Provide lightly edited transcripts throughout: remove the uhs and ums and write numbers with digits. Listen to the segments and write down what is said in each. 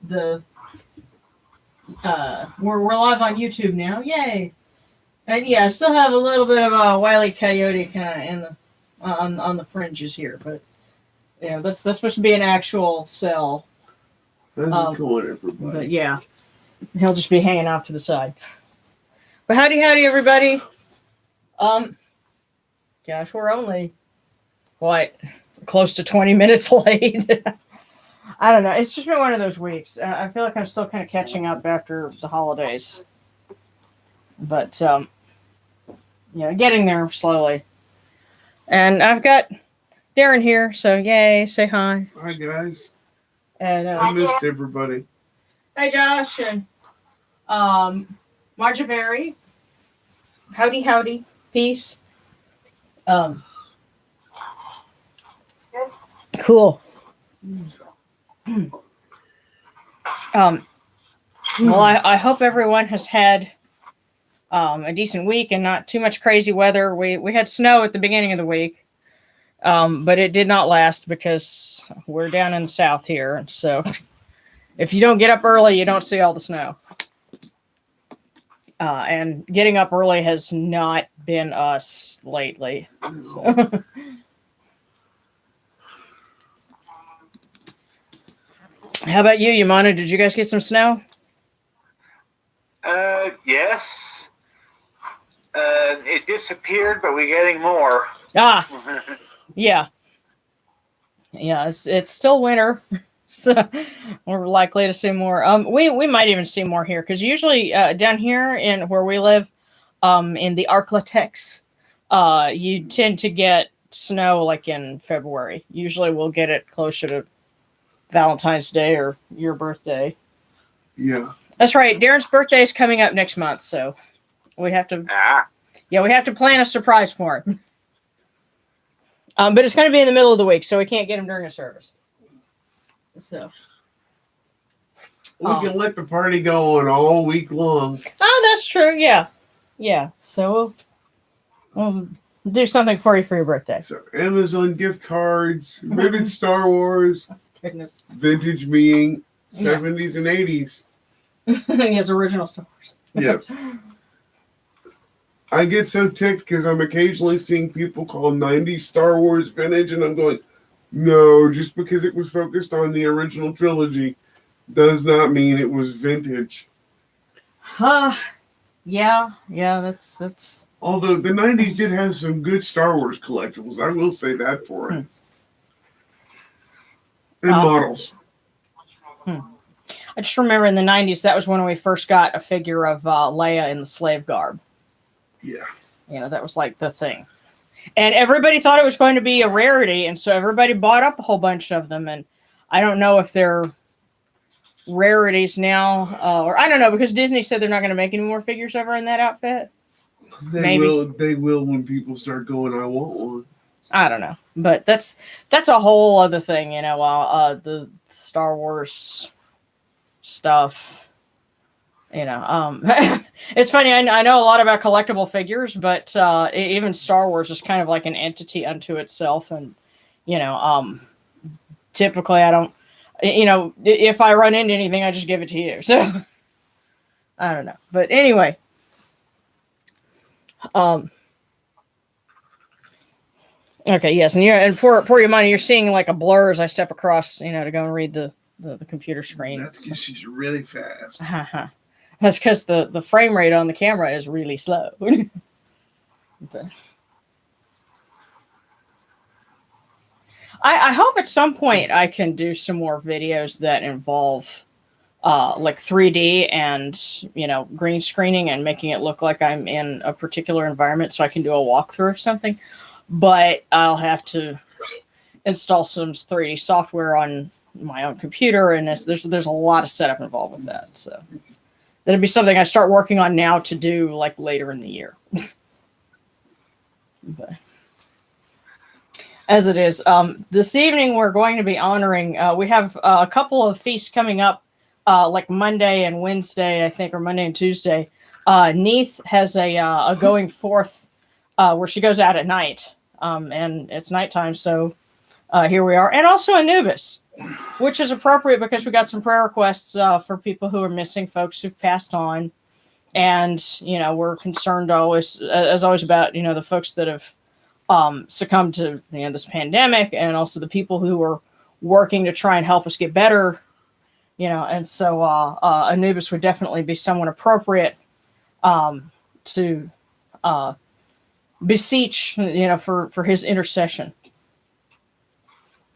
we're live on YouTube now. Yay! And yeah, I still have a little bit of a Wile E. Coyote kind of in the on the fringes here, but yeah, that's supposed to be an actual cell. How's it going, everybody? But yeah, he'll just be hanging off to the side. But howdy, everybody. Gosh, we're only close to 20 minutes late. I don't know. It's just been one of those weeks. I feel like I'm still kind of catching up after the holidays, but getting there slowly. And I've got Darren here, so yay! Say hi. Hi guys. And I missed everybody. Hi Josh and Marjaberry. Howdy, peace. Cool. Well, I hope everyone has had a decent week and not too much crazy weather. We had snow at the beginning of the week, but it did not last because we're down in the south here. So if you don't get up early, you don't see all the snow. And getting up early has not been us lately. So. How about you, Yamana? Did you guys get some snow? Yes. It disappeared, but we're getting more. Yeah. Yeah, it's still winter, so we're likely to see more. We might even see more here, because usually down here in where we live, in the Arklatex, you tend to get snow like in February. Usually we'll get it closer to Valentine's Day or your birthday. Yeah. That's right. Darren's birthday is coming up next month, so we have to we have to plan a surprise for him. But it's going to be in the middle of the week, so we can't get him during a service. So we can let the party go on all week long. Oh, that's true. Yeah. Yeah. So we'll do something for you for your birthday. So Amazon gift cards, vivid Star Wars. Goodness. Vintage being 70s and 80s. He has original Star Wars. Yes. I get so ticked because I'm occasionally seeing people call 90s Star Wars vintage, and I'm going, no, just because it was focused on the original trilogy does not mean it was vintage. Yeah, that's. Although the 90s did have some good Star Wars collectibles, I will say that for it. And models. I just remember in the 90s, that was when we first got a figure of Leia in the slave garb. Yeah. That was like the thing. And everybody thought it was going to be a rarity, and so everybody bought up a whole bunch of them. And I don't know if they're rarities now, or I don't know, because Disney said they're not going to make any more figures ever in that outfit. They will when people start going, I want one. I don't know, but that's a whole other thing, the Star Wars stuff, it's funny. I know a lot about collectible figures, but even Star Wars is kind of like an entity unto itself. And, typically I don't, if I run into anything, I just give it to you. So I don't know, but anyway, okay, yes, and for your money, you're seeing like a blur as I step across, to go and read the computer screen. That's because she's really fast. That's because the frame rate on the camera is really slow. But I hope at some point I can do some more videos that involve like 3D and green screening and making it look like I'm in a particular environment, so I can do a walkthrough or something. But I'll have to install some 3D software on my own computer, and there's a lot of setup involved with that. So that'd be something I start working on now to do like later in the year. But as it is, this evening we're going to be honoring. We have a couple of feasts coming up, like Monday and Wednesday, I think, or Monday and Tuesday. Neith has a going forth where she goes out at night, and it's nighttime, so here we are. And also Anubis. which is appropriate because we got some prayer requests for people who are missing, folks who've passed on. And, we're concerned always, as always, about, the folks that have succumbed to this pandemic, and also the people who are working to try and help us get better, and so Anubis would definitely be someone appropriate to beseech, for his intercession.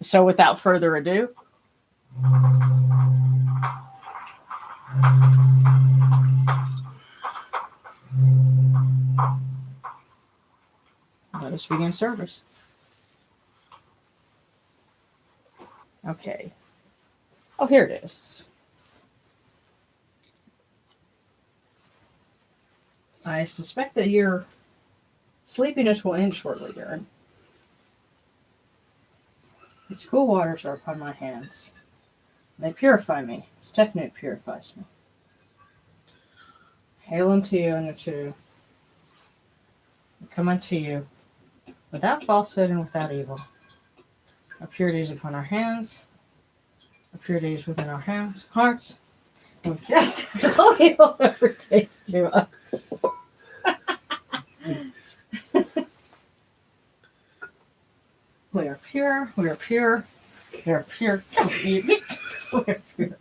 So without further ado, let us begin service. Okay. Oh, here it is. I suspect that your sleepiness will end shortly, Darren. These cool waters are upon my hands. They purify me. Stephanie purifies me. Hail unto you, Unto. I come unto you without falsehood and without evil. Our purity is upon our hands. Our purity is within our hands, hearts. And we cast all evil ever takes to us. We are pure. We are pure. We are pure. We are pure.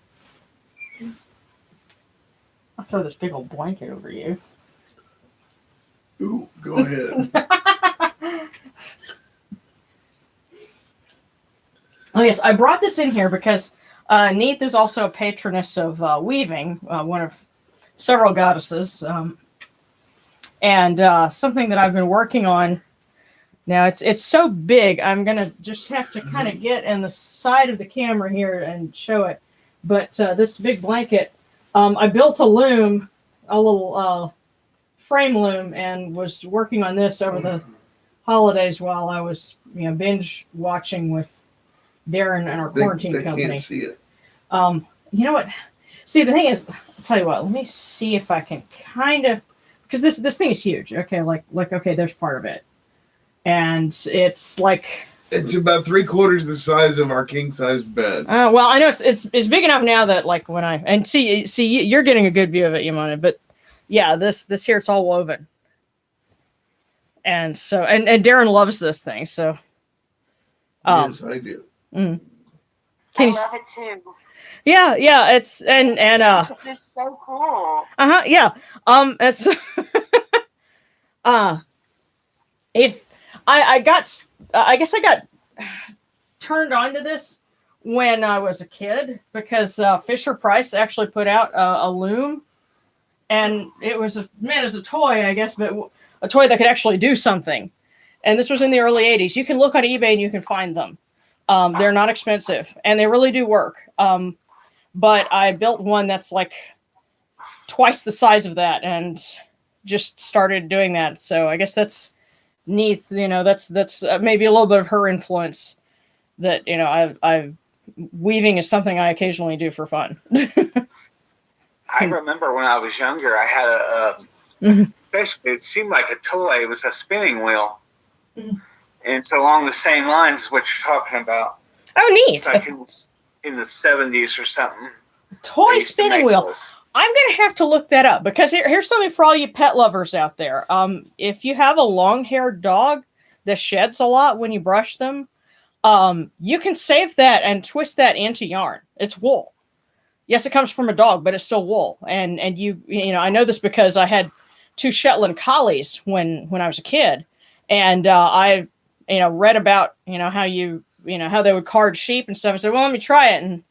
I'll throw this big old blanket over you. Ooh, go ahead. Oh, yes. I brought this in here because Neith is also a patroness of weaving, one of several goddesses. And something that I've been working on. Now, it's so big, I'm going to just have to kind of get in the side of the camera here and show it. But this big blanket, I built a loom, a little frame loom, and was working on this over the holidays while I was binge watching with Darren and our quarantine company. They can't see it. You know what? See, the thing is, I'll tell you what, let me see if I can kind of, because this thing is huge. Okay, like okay, there's part of it. And it's like... It's about 3/4 the size of our king-size bed. Well, I know it's big enough now that like when I... And see, you're getting a good view of it, Yamona, but yeah, this here, it's all woven. And so, and Darren loves this thing, so... Yes, I do. Mm. I love it too. Yeah, it's... And This is so cool. Yeah. It's... if... I guess I got turned on to this when I was a kid because Fisher Price actually put out a loom, and it was meant as a toy, I guess, but a toy that could actually do something. And this was in the early 80s. You can look on eBay and you can find them. They're not expensive, and they really do work. But I built one that's like twice the size of that and just started doing that. So I guess that's Neith, that's maybe a little bit of her influence that, I've weaving is something I occasionally do for fun. I remember when I was younger, I had basically it seemed like a toy. It was a spinning wheel. Mm-hmm. And it's along the same lines as what you're talking about. Oh, neat. It's like in the 70s or something. Toy spinning wheel. Those. I'm going to have to look that up because here's something for all you pet lovers out there. If you have a long-haired dog that sheds a lot when you brush them, you can save that and twist that into yarn. It's wool. Yes, it comes from a dog, but it's still wool. And I know this because I had 2 Shetland collies when I was a kid, and I read about how how they would card sheep and stuff. I said, well, let me try it, and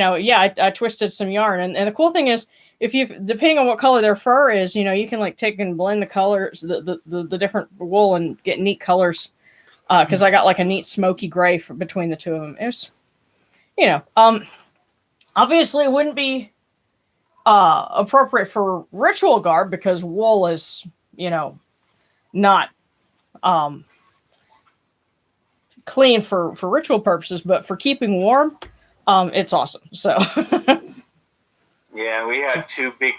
I twisted some yarn. And the cool thing is, depending on what color their fur is, you can like take and blend the colors, the different wool, and get neat colors. Because I got like a neat smoky gray between the two of them. It was, obviously it wouldn't be appropriate for ritual garb because wool is, not clean for ritual purposes, but for keeping warm, it's awesome. So yeah, we had 2 big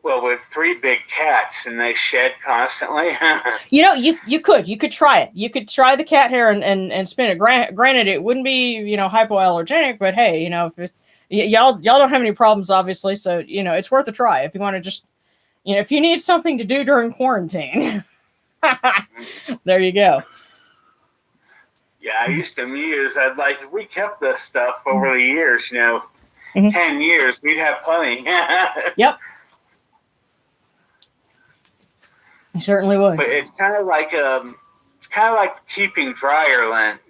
Well, with 3 big cats and they shed constantly. You could try it. You could try the cat hair and spin it. Granted, it wouldn't be hypoallergenic, but hey, if y'all don't have any problems, obviously, so it's worth a try if you want to just if you need something to do during quarantine. There you go. Yeah, I used to muse. We kept this stuff over the years. 10 years, we'd have plenty. Yep. You certainly would. But it's kind of like keeping dryer lint.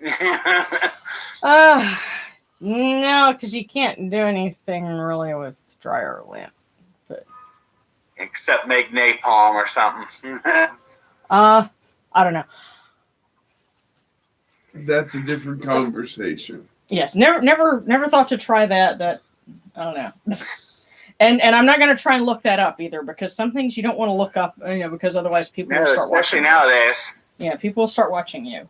No, because you can't do anything really with dryer lint. But except make napalm or something. I don't know. That's a different conversation. Yes, never thought to try that. That I don't know. And I'm not going to try and look that up either, because some things you don't want to look up, because otherwise people will start watching. Especially nowadays. Yeah, people will start watching you.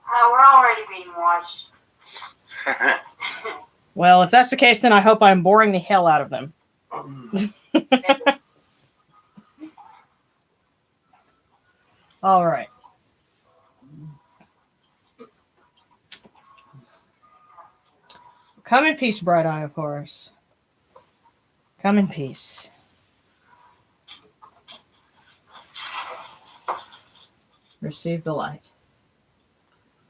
We're already being watched. Well, if that's the case, then I hope I'm boring the hell out of them. All right. Come in peace, bright eye of Horus. Come in peace. Receive the light.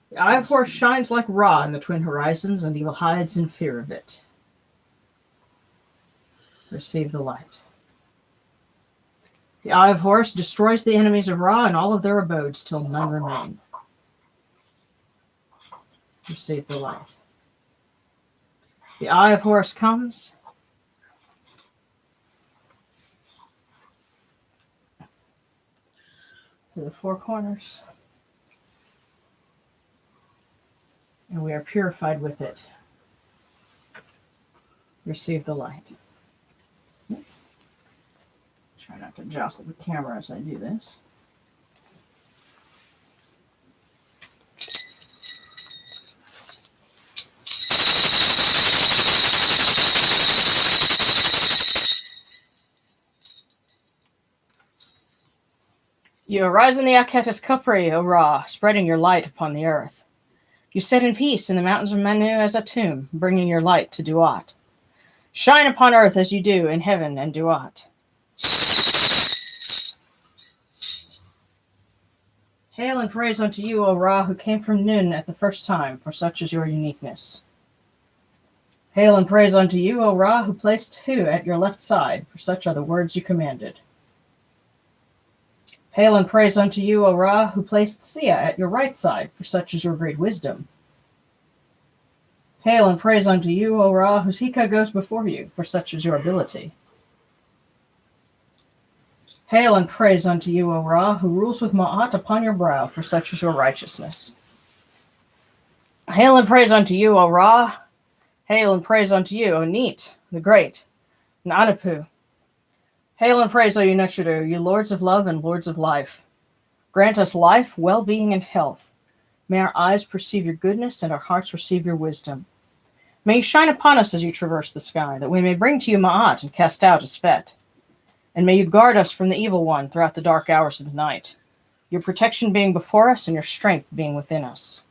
The eye of Horus shines like Ra in the twin horizons, and evil hides in fear of it. Receive the light. The eye of Horus destroys the enemies of Ra and all of their abodes till none remain. Receive the light. The eye of Horus comes. To the 4 corners. And we are purified with it. Receive the light. Try not to jostle the camera as I do this. You arise in the Aketis Kupri, O Ra, spreading your light upon the earth. You sit in peace in the mountains of Manu as a tomb, bringing your light to Duat. Shine upon earth as you do in heaven and Duat. Hail and praise unto you, O Ra, who came from Nun at the first time, for such is your uniqueness. Hail and praise unto you, O Ra, who placed Hu at your left side, for such are the words you commanded. Hail and praise unto you, O Ra, who placed Sia at your right side, for such is your great wisdom. Hail and praise unto you, O Ra, whose Hika goes before you, for such is your ability. Hail and praise unto you, O Ra, who rules with Ma'at upon your brow, for such is your righteousness. Hail and praise unto you, O Ra. Hail and praise unto you, O Neith, the great, and Anapu. Hail and praise, O Unechudu, you lords of love and lords of life. Grant us life, well-being, and health. May our eyes perceive your goodness and our hearts receive your wisdom. May you shine upon us as you traverse the sky, that we may bring to you Ma'at and cast out Espet. And may you guard us from the evil one throughout the dark hours of the night, your protection being before us and your strength being within us.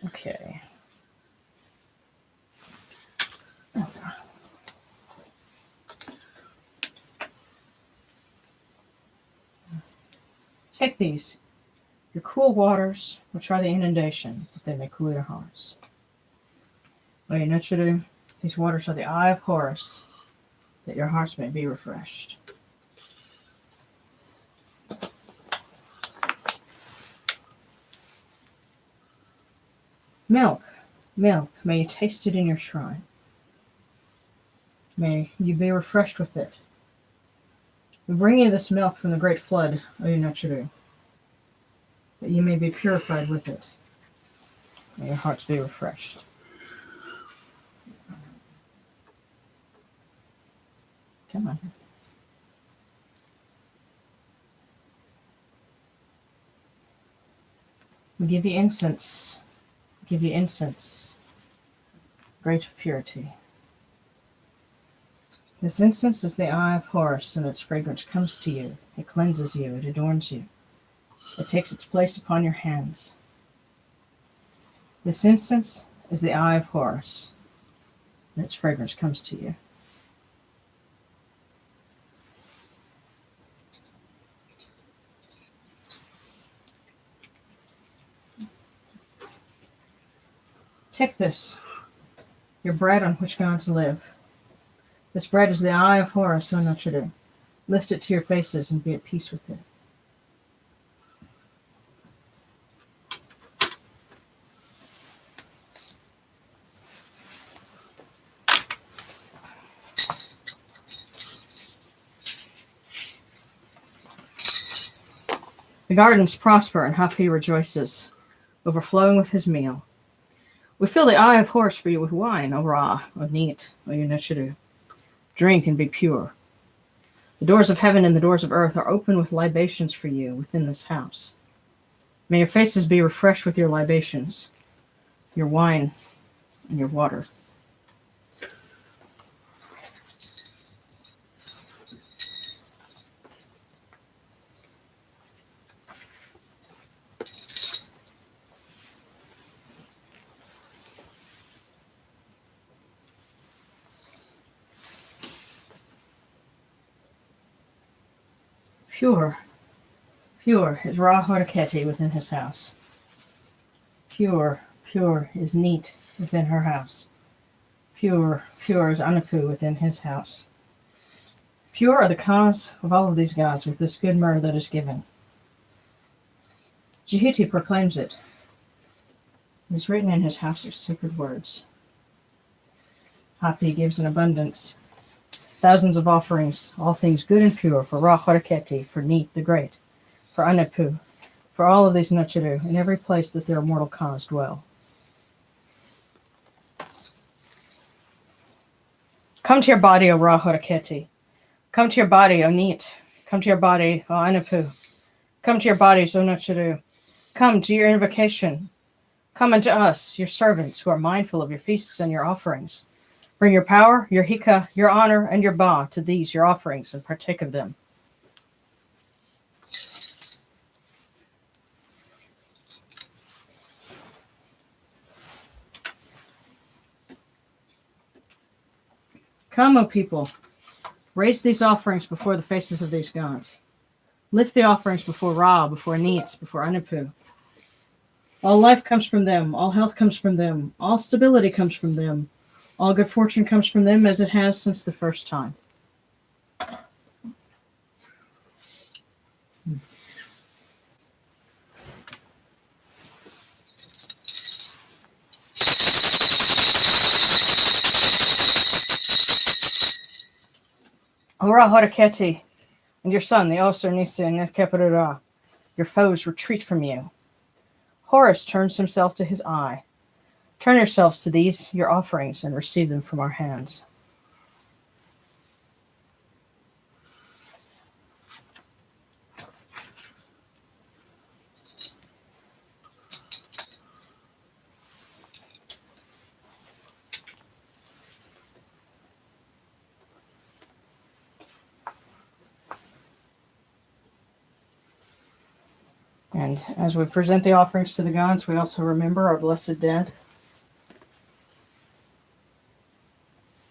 Okay. Take these, your cool waters, which are the inundation, that they may cool your hearts. O Unechudu, these waters are the eye of Horus, that your hearts may be refreshed. Milk, milk, may you taste it in your shrine. May you be refreshed with it. We bring you this milk from the great flood, O Unechudu, that you may be purified with it. May your hearts be refreshed. Come on. We give you incense. We give you incense. Great of purity. This incense is the eye of Horus, and its fragrance comes to you. It cleanses you. It adorns you. It takes its place upon your hands. This incense is the eye of Horus, and its fragrance comes to you. Take this, your bread on which gods live. This bread is the eye of Horus, O Notre. Lift it to your faces and be at peace with it. The gardens prosper and Hapi rejoices, overflowing with his meal. We fill the eye of Horus for you with wine, O Ra, O Neith, O Uneshidu. Drink and be pure. The doors of heaven and the doors of earth are open with libations for you within this house. May your faces be refreshed with your libations, your wine, and your water. Pure, pure is Ra Hotaketi within his house. Pure, pure is Neith within her house. Pure, pure is Anapu within his house. Pure are the cause of all of these gods with this good myrrh that is given. Jehuti proclaims it. It is written in his house of sacred words. Hapi gives in abundance. Thousands of offerings, all things good and pure, for Ra Hotaketi, for Neith the Great, for Anapu, for all of these Nutchidu, in every place that their immortal cause dwell. Come to your body, O Ra Hotaketi. Come to your body, O Neith. Come to your body, O Anapu. Come to your bodies, O Nutchidu. Come to your invocation. Come unto us, your servants, who are mindful of your feasts and your offerings. Bring your power, your hika, your honor, and your ba to these your offerings, and partake of them. Come, O people, raise these offerings before the faces of these gods. Lift the offerings before Ra, before Neith, before Anapu. All life comes from them, all health comes from them, all stability comes from them, all good fortune comes from them as it has since the first time. Ora Horaketi, and your son, the Oser Nisi and Nefkeperura, your foes retreat from you. Horus turns himself to his eye. Turn yourselves to these, your offerings, and receive them from our hands. And as we present the offerings to the gods, we also remember our blessed dead.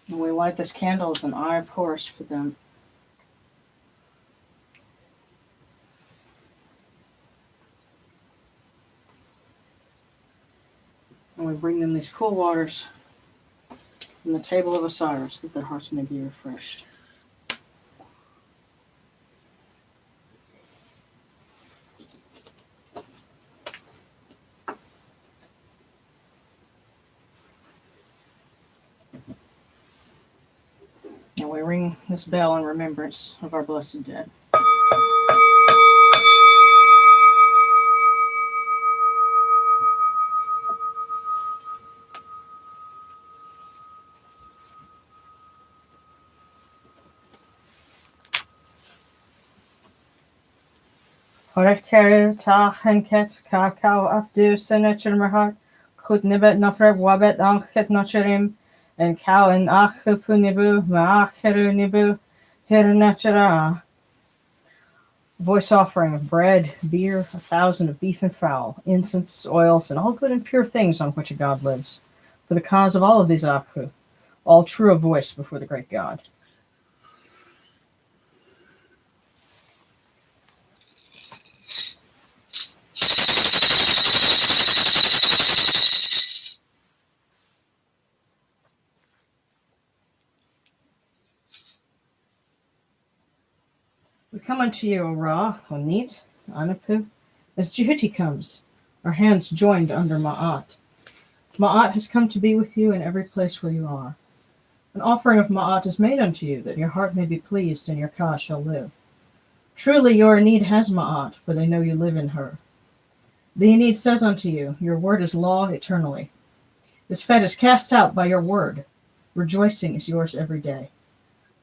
And we light this candle as an eye of Horus for them. And we bring them these cool waters from the table of Osiris, that their hearts may be refreshed. And we ring this bell in remembrance of our blessed dead. Horekere tachen ket kakao afdu senetcher merhak. Kut nibet nafre wabet anchet notcherim. And cow and achupunibu, maacheru nibu, hirnetchera. Voice offering of bread, beer, 1,000 of beef and fowl, incense, oils, and all good and pure things on which a god lives. For the cause of all of these akhu, all true of voice before the great god. We come unto you, O Ra, O Neith, Anapu, as Jehuti comes, our hands joined under Ma'at. Ma'at has come to be with you in every place where you are. An offering of Ma'at is made unto you, that your heart may be pleased and your Ka shall live. Truly your Enid has Ma'at, for they know you live in her. The Enid says unto you, your word is law eternally. This Fet is cast out by your word. Rejoicing is yours every day.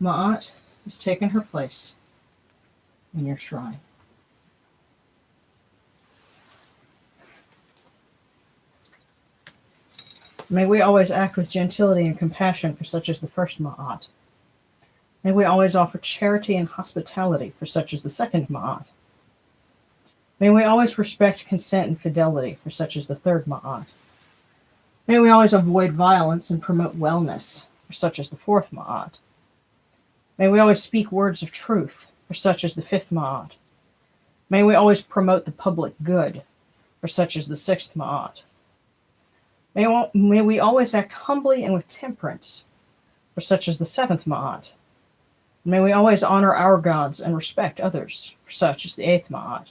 Ma'at has taken her place in your shrine. May we always act with gentility and compassion for such as the first Ma'at. May we always offer charity and hospitality for such as the second Ma'at. May we always respect consent and fidelity for such as the third Ma'at. May we always avoid violence and promote wellness for such as the fourth Ma'at. May we always speak words of truth for such as the fifth Ma'at. May we always promote the public good for such as the sixth Ma'at. May we always act humbly and with temperance for such as the seventh Ma'at. May we always honor our gods and respect others for such as the eighth Ma'at.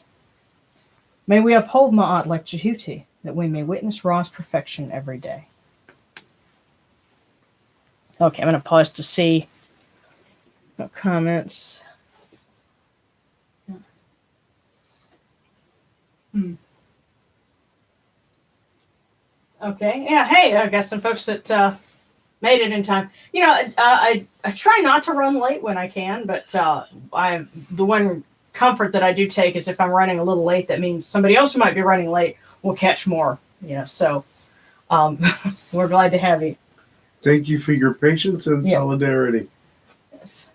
May we uphold Ma'at like Jehuti, that we may witness Ra's perfection every day. Okay, I'm going to pause to see no comments. Okay, yeah, hey, I got some folks that made it in time. You know, I try not to run late when I can, but the one comfort that I do take is if I'm running a little late, that means somebody else who might be running late will catch more. You know, so we're glad to have you. Thank you for your patience and solidarity. Yes.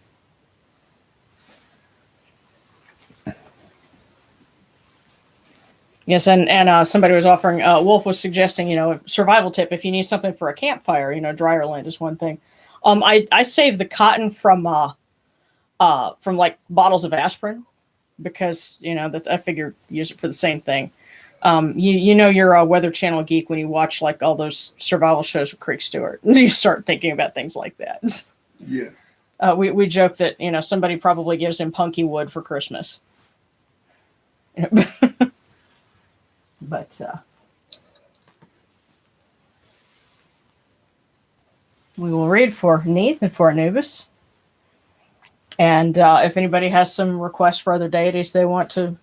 Yes, and somebody was offering, Wolf was suggesting, you know, a survival tip, if you need something for a campfire, you know, drier land is one thing. I save the cotton from like bottles of aspirin because, you know, that I figure use it for the same thing. You know, you're a Weather Channel geek when you watch like all those survival shows with Creek Stewart. You start thinking about things like that. Yeah. We joke that, you know, somebody probably gives him punky wood for Christmas. But we will read for Neith and for Anubis. And if anybody has some requests for other deities they want to,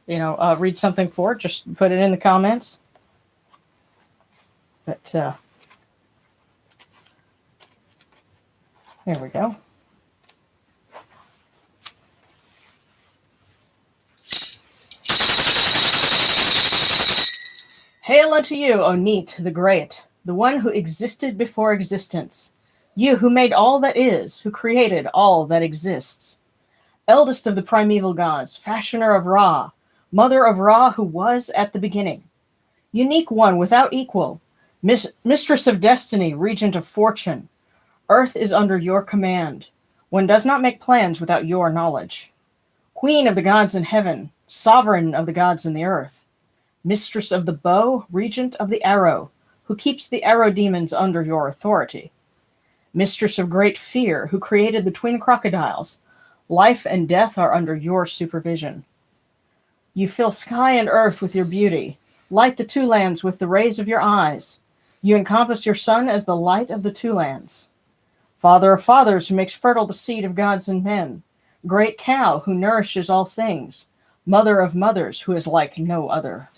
you know, read something for, just put it in the comments. But here we go. Hail unto you, O Neith the Great, the one who existed before existence. You who made all that is, who created all that exists. Eldest of the primeval gods, fashioner of Ra, mother of Ra who was at the beginning. Unique one without equal, mistress of destiny, regent of fortune. Earth is under your command. One does not make plans without your knowledge. Queen of the gods in heaven, sovereign of the gods in the earth. Mistress of the bow, regent of the arrow, who keeps the arrow demons under your authority. Mistress of great fear, who created the twin crocodiles. Life and death are under your supervision. You fill sky and earth with your beauty. Light the two lands with the rays of your eyes. You encompass your son as the light of the two lands. Father of fathers, who makes fertile the seed of gods and men. Great cow, who nourishes all things. Mother of mothers, who is like no other.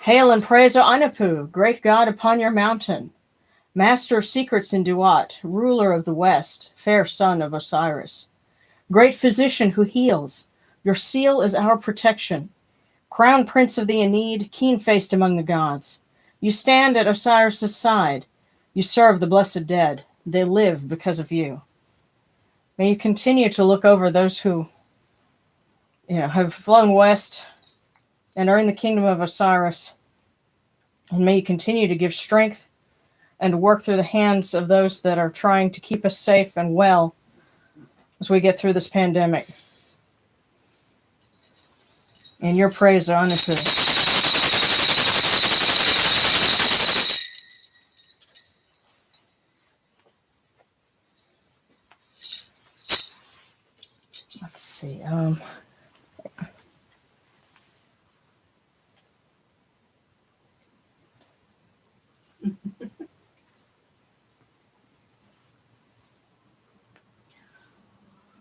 Hail and praise, O Anapu, great God upon your mountain, master of secrets in Duat, ruler of the west, fair son of Osiris. Great physician who heals, your seal is our protection. Crown prince of the Aeneid, keen-faced among the gods. You stand at Osiris' side. You serve the blessed dead. They live because of you. May you continue to look over those who have flown west and are in the kingdom of Osiris. And may you continue to give strength and work through the hands of those that are trying to keep us safe and well as we get through this pandemic. In your praise, O Anapu. Let's see.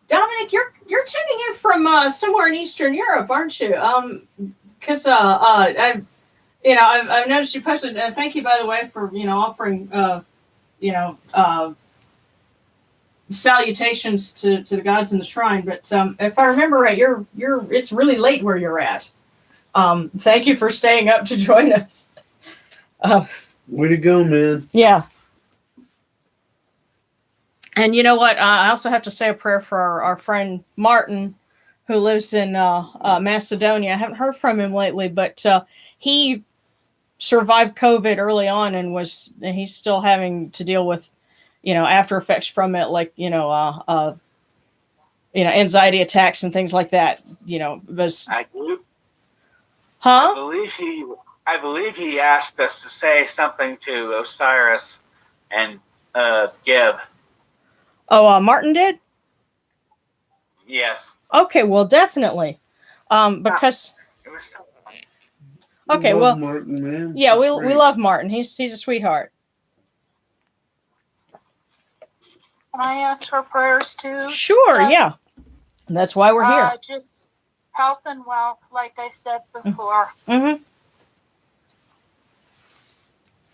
Dominic, you're tuning in from somewhere in Eastern Europe, aren't you? Because I've noticed you posted. Thank you, by the way, for offering salutations to the gods in the shrine. But if I remember right, it's really late where you're at. Thank you for staying up to join us. Way to go, man. Yeah. And you know what? I also have to say a prayer for our friend Martin, who lives in Macedonia. I haven't heard from him lately, but he survived COVID early on, and he's still having to deal with, after effects from it, like anxiety attacks and things like that. I Huh? I believe he asked us to say something to Osiris and Geb. Oh, Martin did? Yes. Okay, well, definitely. Because It was so okay, Love well, Martin, man. yeah, we Great. love Martin. He's a sweetheart. Can I ask for prayers too? Sure, yeah. That's why we're here. Just health and wealth, like I said before. Mm-hmm.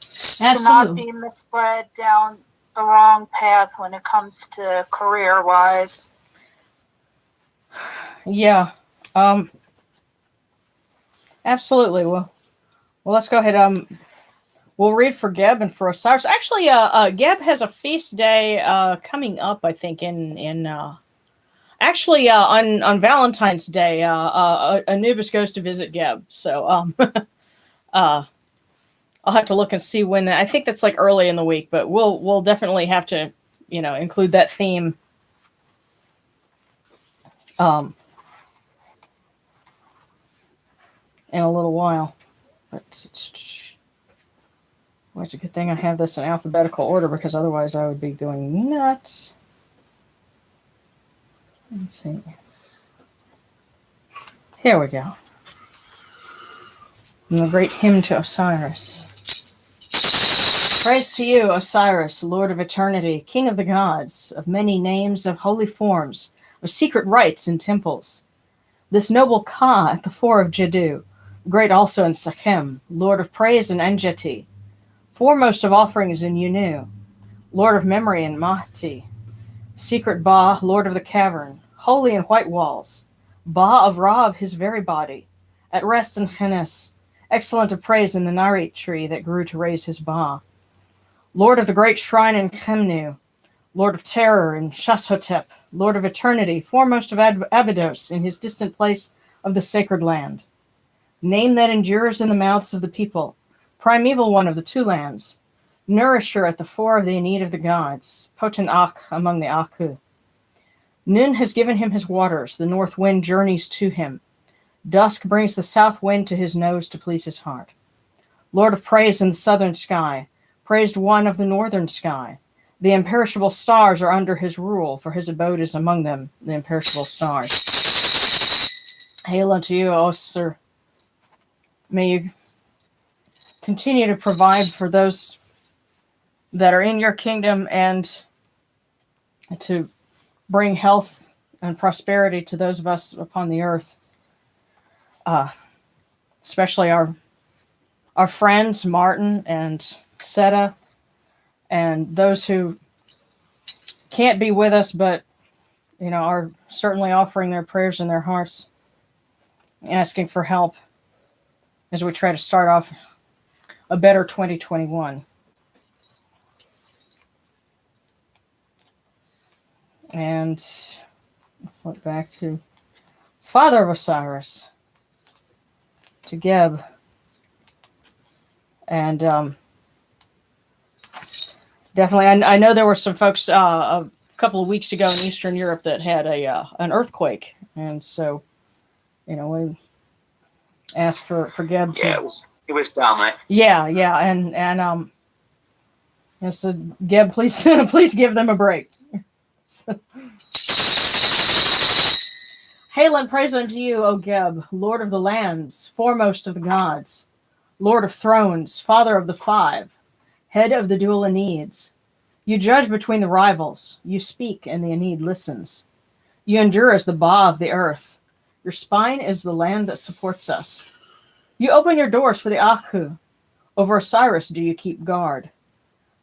To not be misled down the wrong path when it comes to career-wise. Yeah. Absolutely. Well, let's go ahead. We'll read for Geb and for Osiris. Actually, Geb has a feast day coming up, I think, on Valentine's Day. Anubis goes to visit Geb. So I'll have to look and see when. I think that's like early in the week, but we'll definitely have to, include that theme. In a little while. But well, it's a good thing I have this in alphabetical order, because otherwise I would be going nuts. Let's see. Here we go. And the great hymn to Osiris. Praise to you, Osiris, Lord of eternity, King of the gods, of many names, of holy forms, of secret rites in temples. This noble Ka at the fore of Jeddu, great also in Sechem, Lord of praise in Enjeti, foremost of offerings in Yunu, Lord of memory in Mahti, secret Ba, Lord of the cavern, holy in white walls, Ba of Ra of his very body, at rest in Chenes, excellent of praise in the Narit tree that grew to raise his Ba, Lord of the great shrine in Chemnu, Lord of terror in Shashotep, Lord of eternity, foremost of Abydos in his distant place of the sacred land. Name that endures in the mouths of the people, primeval one of the two lands, nourisher at the fore of the Aeneid of the gods, potent Ak among the Aku. Nun has given him his waters, the north wind journeys to him. Dusk brings the south wind to his nose to please his heart. Lord of praise in the southern sky, praised one of the northern sky. The imperishable stars are under his rule, for his abode is among them, the imperishable stars. Hail unto you, O Sir. May you continue to provide for those that are in your kingdom, and to bring health and prosperity to those of us upon the earth, especially our our friends Martin and Seta, and those who can't be with us, but are certainly offering their prayers in their hearts, asking for help as we try to start off a better 2021. And flip back to Father of Osiris, to Geb. And definitely, I know there were some folks a couple of weeks ago in Eastern Europe that had an earthquake. And so, we asked for Geb to... Yeah, it was Dominic. Yeah, and so Geb, please please give them a break. Hail and praise unto you, O Geb, Lord of the lands, foremost of the gods, Lord of thrones, Father of the five, head of the dual Aeneads. You judge between the rivals. You speak, and the Aeneid listens. You endure as the Ba of the earth. Your spine is the land that supports us. You open your doors for the Aku. Over Osiris do you keep guard.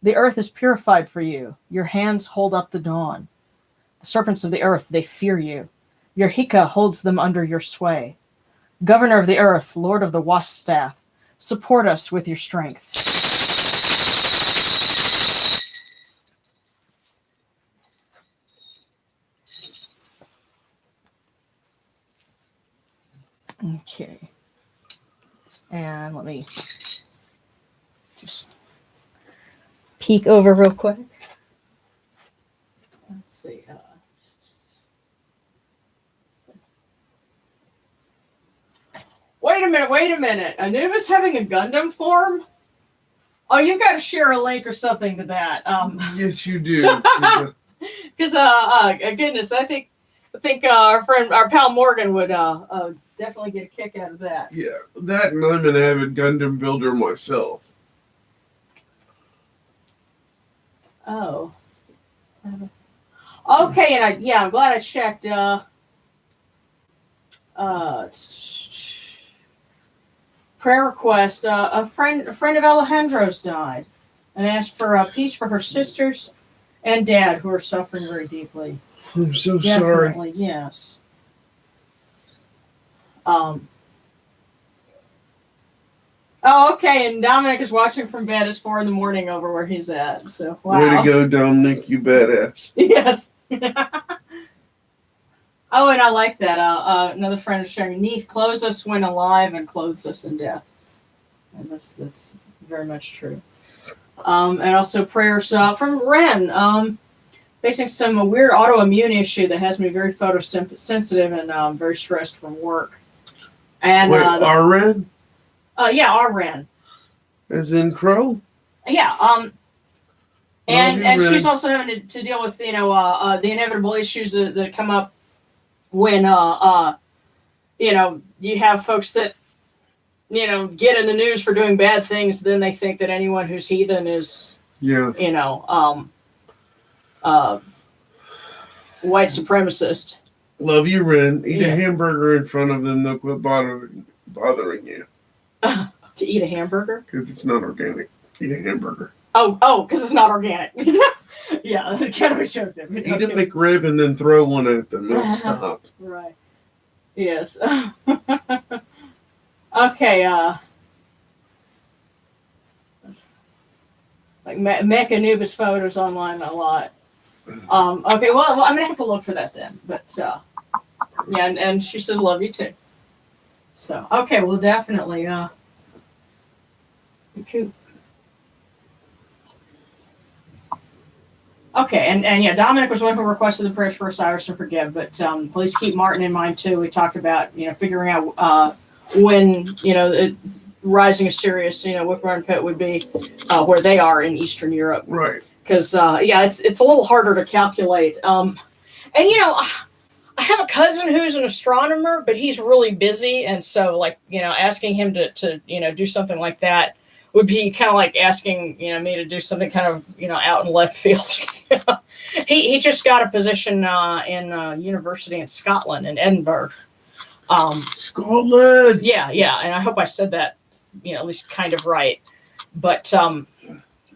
The earth is purified for you. Your hands hold up the dawn. The serpents of the earth, they fear you. Your Hika holds them under your sway. Governor of the earth, Lord of the wasp staff, support us with your strength. Okay. And let me just peek over real quick. Let's see. Wait a minute. Anubis having a Gundam form? Oh, you've got to share a link or something to that. Yes, you do. Because goodness, I think our pal Morgan would definitely get a kick out of that. Yeah, that, and I'm an avid Gundam builder myself. Oh. Okay, and I'm glad I checked. Prayer request. A friend of Alejandro's died, and asked for peace for her sisters and dad, who are suffering very deeply. I'm so Definitely, sorry. yes. Oh, okay, and Dominic is watching from bed. It's 4 a.m. over where he's at. So, wow. Way to go, Dominic, you badass. Yes. Oh, and I like that. Another friend is sharing, Neith clothes us when alive and clothes us in death. And that's very much true. And also prayers from Ren, facing some weird autoimmune issue that has me very photosensitive and very stressed from work. And wait, Ren? Yeah, our Ren. As in Crow? Yeah. And Ren. she's also having to deal with the inevitable issues that come up when you have folks that get in the news for doing bad things. Then they think that anyone who's heathen is white supremacist. Love you, Ren. Eat a hamburger in front of them. They'll quit bothering you. To eat a hamburger? Because it's not organic. Eat a hamburger. Oh, because it's not organic. Yeah, kind of a joke there. Eat a McRib and then throw one at them. They'll stop. Right. Yes. Okay. Like Mech Anubis photos online a lot. Okay. Well, I'm gonna have to look for that then. But yeah, and she says love you too. So okay, well definitely. Okay, and yeah, Dominic was one who requested the prayers for Osiris and for Geb, but please keep Martin in mind too. We talked about figuring out when rising of Sirius, Whip Run Pit would be where they are in Eastern Europe, Right? Because it's a little harder to calculate. And I have a cousin who's an astronomer, but he's really busy, and so asking him to do something like that would be kind of like asking me to do something kind of out in left field. He just got a position in a university in Scotland, in Edinburgh. Scotland. Yeah, and I hope I said that at least kind of right. But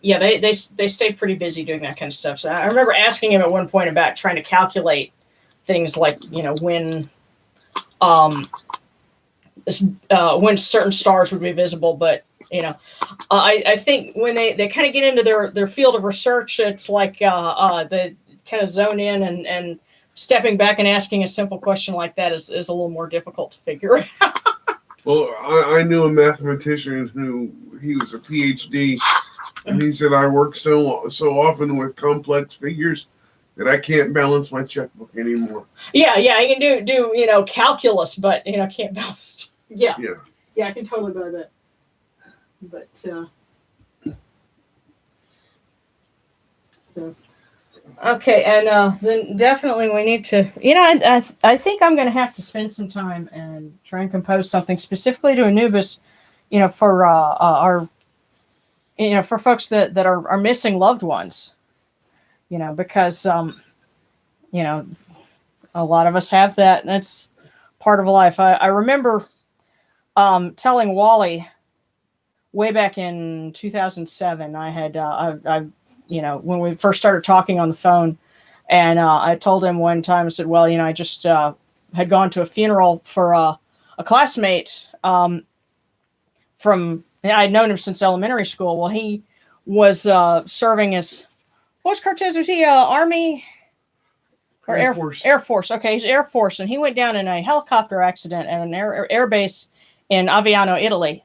yeah, they stay pretty busy doing that kind of stuff. So I remember asking him at one point about trying to calculate things like, when certain stars would be visible. But I think when they kind of get into their field of research, it's like they kind of zone in, and stepping back and asking a simple question like that is a little more difficult to figure out. Well, I knew a mathematician who he was a PhD, and he said, I work so often with complex figures that I can't balance my checkbook anymore. Yeah, I can do calculus, but can't balance. Yeah, I can totally buy that. But so okay, and then definitely we need to. I think I'm going to have to spend some time and try and compose something specifically to Anubis. For our. For folks that are missing loved ones. Because a lot of us have that, and it's part of life. I remember telling Wally way back in 2007. I had when we first started talking on the phone, and I told him one time, I said, well, I just had gone to a funeral for a classmate from. I'd known him since elementary school. Well, he was serving as, what Cortez? Was he Army or Air Force? Air Force. Okay, he's Air Force, and he went down in a helicopter accident at an air base in Aviano, Italy.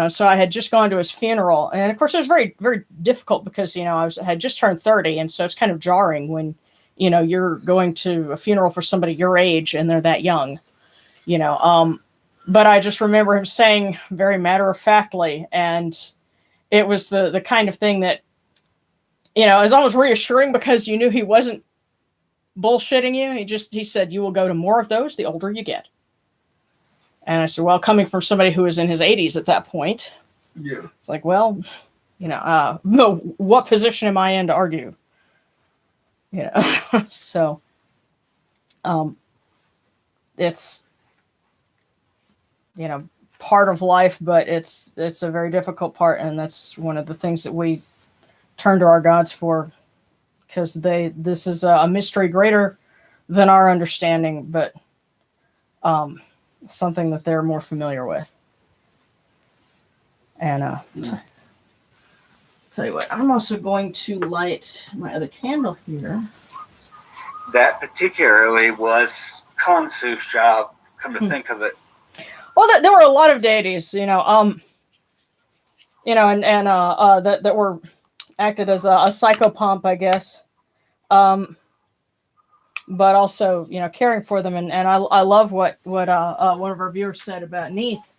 So I had just gone to his funeral, and of course it was very, very difficult because I had just turned 30, and so it's kind of jarring when you're going to a funeral for somebody your age and they're that young. But I just remember him saying very matter-of-factly, and it was the kind of thing that, it was almost reassuring because you knew he wasn't bullshitting you. He said, you will go to more of those the older you get. And I said, well, coming from somebody who was in his 80s at that point, it's like, well, what position am I in to argue? So it's, part of life, but it's a very difficult part, and that's one of the things that we turn to our gods for, because this is a mystery greater than our understanding, but something that they're more familiar with. And tell you what, I'm also going to light my other candle here. That particularly was Khonsu's job, come to think of it. Well, there were a lot of deities, that were acted as a psychopomp, I guess. But also, caring for them, and I love what one of our viewers said about Neith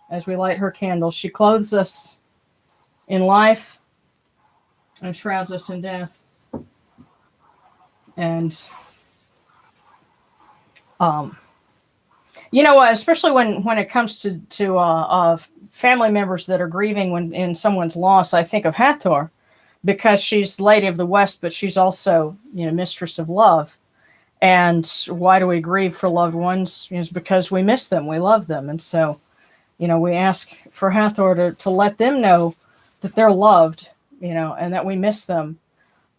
as we light her candle. She clothes us in life and shrouds us in death. And especially when it comes to family members that are grieving when in someone's loss, I think of Hathor, because she's Lady of the West, but she's also Mistress of Love. And why do we grieve for loved ones? It's because we miss them, we love them, and so we ask for Hathor to let them know that they're loved, and that we miss them,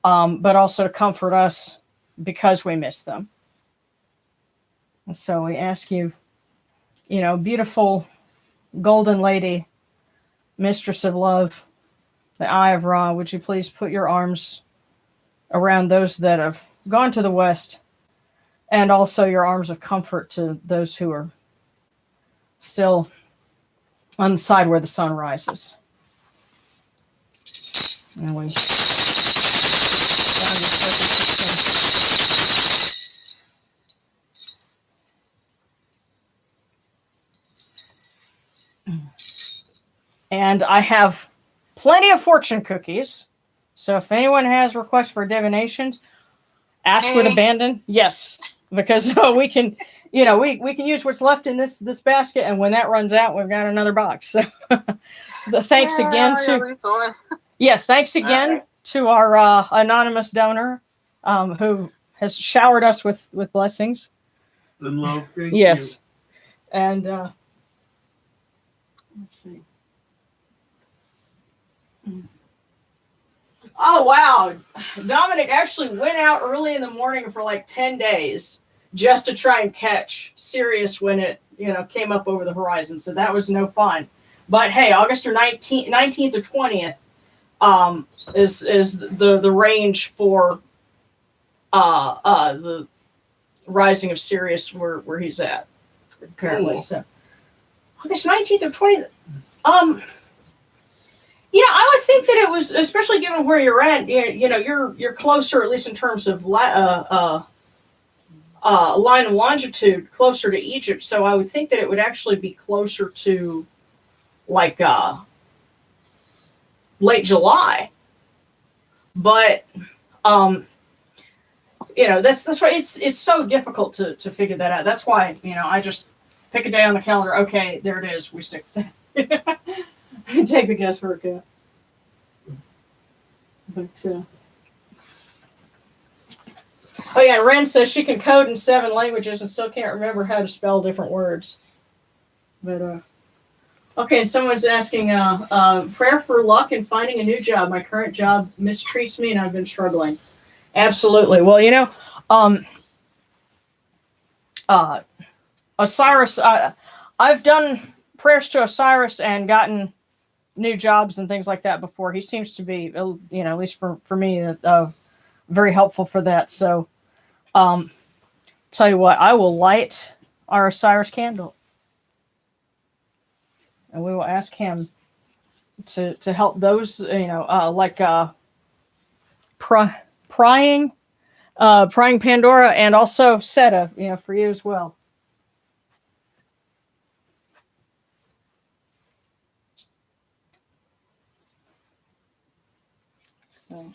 but also to comfort us because we miss them. And so we ask you, beautiful golden lady, mistress of love, the Eye of Ra, would you please put your arms around those that have gone to the West, and also your arms of comfort to those who are still on the side where the sun rises. And we and I have plenty of fortune cookies. So if anyone has requests for divinations, ask with abandon. Yes, because we can, we can use what's left in this basket, and when that runs out, we've got another box. So, thanks again to thanks again to our anonymous donor, who has showered us with blessings And love, thank you. And Oh, wow. Dominic actually went out early in the morning for like 10 days just to try and catch Sirius when it, came up over the horizon. So that was no fun. But hey, August 19th or 20th is the range for the rising of Sirius where he's at currently. Ooh. So August 19th or 20th. I would think that it was, especially given where you're at. You're closer, at least in terms of line of longitude, closer to Egypt. So I would think that it would actually be closer to, like, late July. But that's why it's so difficult to figure that out. That's why I just pick a day on the calendar. Okay, there it is. We stick with that. Take the guesswork out. But, oh yeah, Ren says she can code in 7 languages and still can't remember how to spell different words. But okay, and someone's asking prayer for luck in finding a new job. My current job mistreats me and I've been struggling. Absolutely. Well, Osiris, I've done prayers to Osiris and gotten new jobs and things like that before. He seems to be, at least for me, very helpful for that. So, tell you what, I will light our Osiris candle, and we will ask him to help those, like prying Pandora, and also Seta, for you as well. So,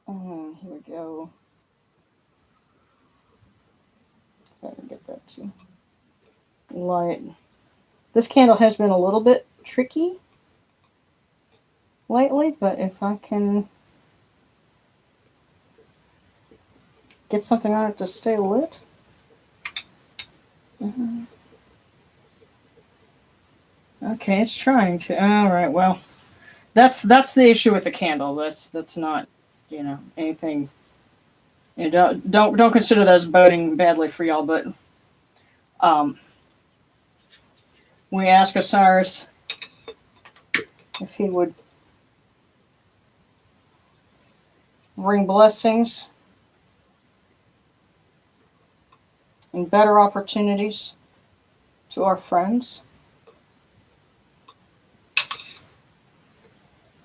here we go. Better get that too. Light. This candle has been a little bit tricky lately, but if I can get something on it to stay lit. Okay, it's trying to. All right, well, that's the issue with the candle. That's not, anything. Don't consider that as boding badly for y'all, but we ask Osiris if he would bring blessings and better opportunities to our friends.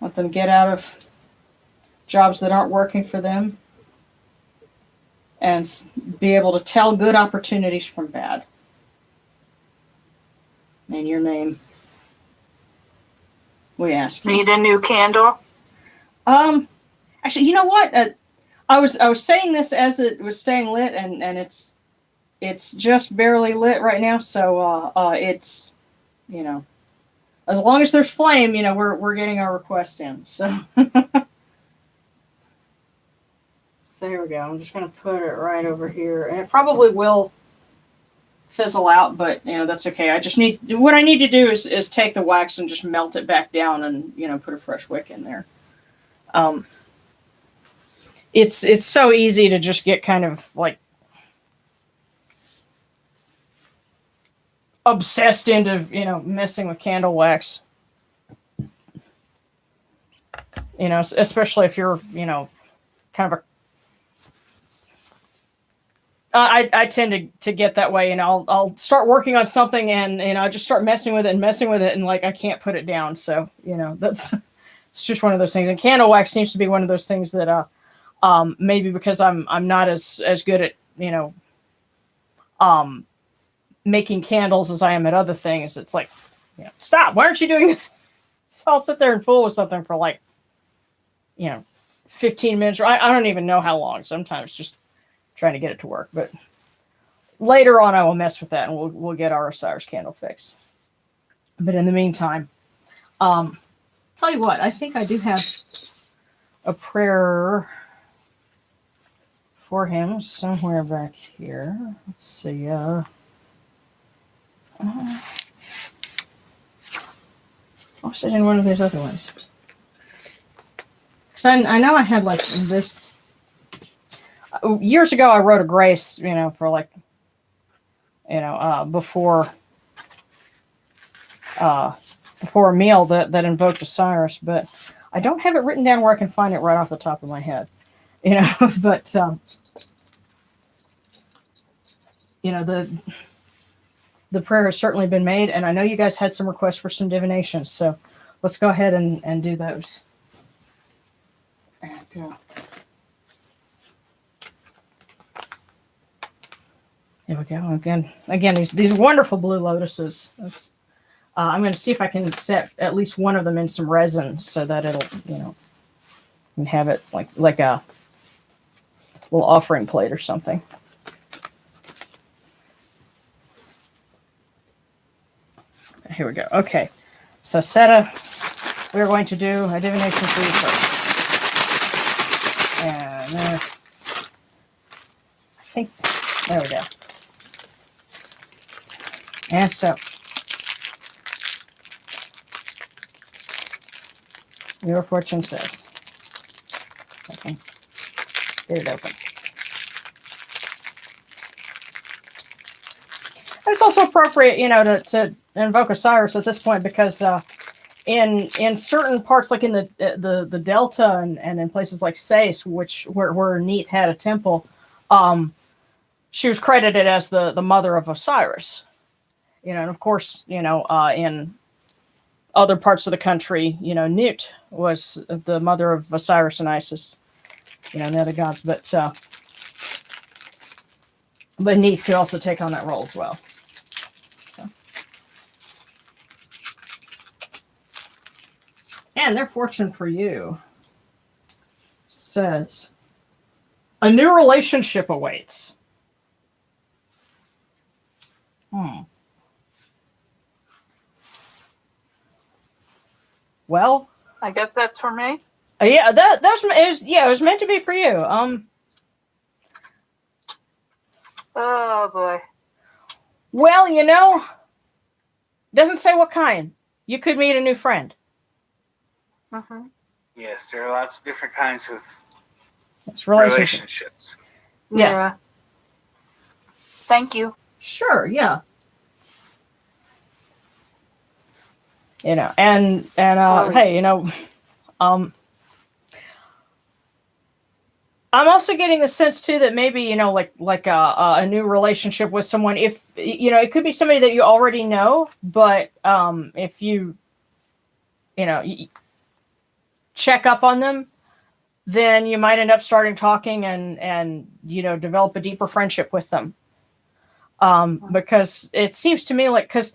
Let them get out of jobs that aren't working for them and be able to tell good opportunities from bad. In your name, we ask you. Need a new candle? Actually, you know what? I was saying this as it was staying lit, and it's just barely lit right now. So it's, as long as there's flame, we're getting our request in. So so here we go. I'm just going to put it right over here, and it probably will fizzle out, but that's okay. What I need to do is take the wax and just melt it back down and put a fresh wick in there. It's so easy to just get kind of like obsessed into messing with candle wax, especially if you're kind of a I tend to get that way, and I'll start working on something, and I just start messing with it, and like I can't put it down. So it's just one of those things. And candle wax seems to be one of those things that maybe because I'm not as good at making candles as I am at other things. It's like, stop! Why aren't you doing this? So I'll sit there and fool with something for like 15 minutes. Or I don't even know how long. Sometimes just trying to get it to work, but later on I will mess with that and we'll get our Osiris candle fixed. But in the meantime, tell you what, I think I do have a prayer for him somewhere back here. Let's see. I was in one of these other ones. Because I know I had like this. Years ago, I wrote a grace, for like, before a meal that invoked Osiris, but I don't have it written down where I can find it right off the top of my head, but the prayer has certainly been made, and I know you guys had some requests for some divinations, so let's go ahead and do those. And, here we go. Again, these wonderful blue lotuses. I'm going to see if I can set at least one of them in some resin so that it'll, and have it like a little offering plate or something. Here we go. Okay. So Seta, we're going to do a divination for you first. And I think, there we go. And so, your fortune says, okay, get it open. And it's also appropriate, to invoke Osiris at this point because in certain parts, like in the Delta and in places like Sais, where Neith had a temple, she was credited as the mother of Osiris. And of course, in other parts of the country, Nut was the mother of Osiris and Isis, and the other gods. But Neith could also take on that role as well. So. And their fortune for you says, a new relationship awaits. Well, I guess that's for me. Yeah, it was meant to be for you. Oh boy. Well, doesn't say what kind. You could meet a new friend. Mm-hmm. Yes, there are lots of different kinds of It's relationships. Yeah. Thank you. Sure, yeah. Hey, I'm also getting the sense too that maybe, like a new relationship with someone, if, it could be somebody that you already know, but if you check up on them, then you might end up starting talking and develop a deeper friendship with them. Because it seems to me because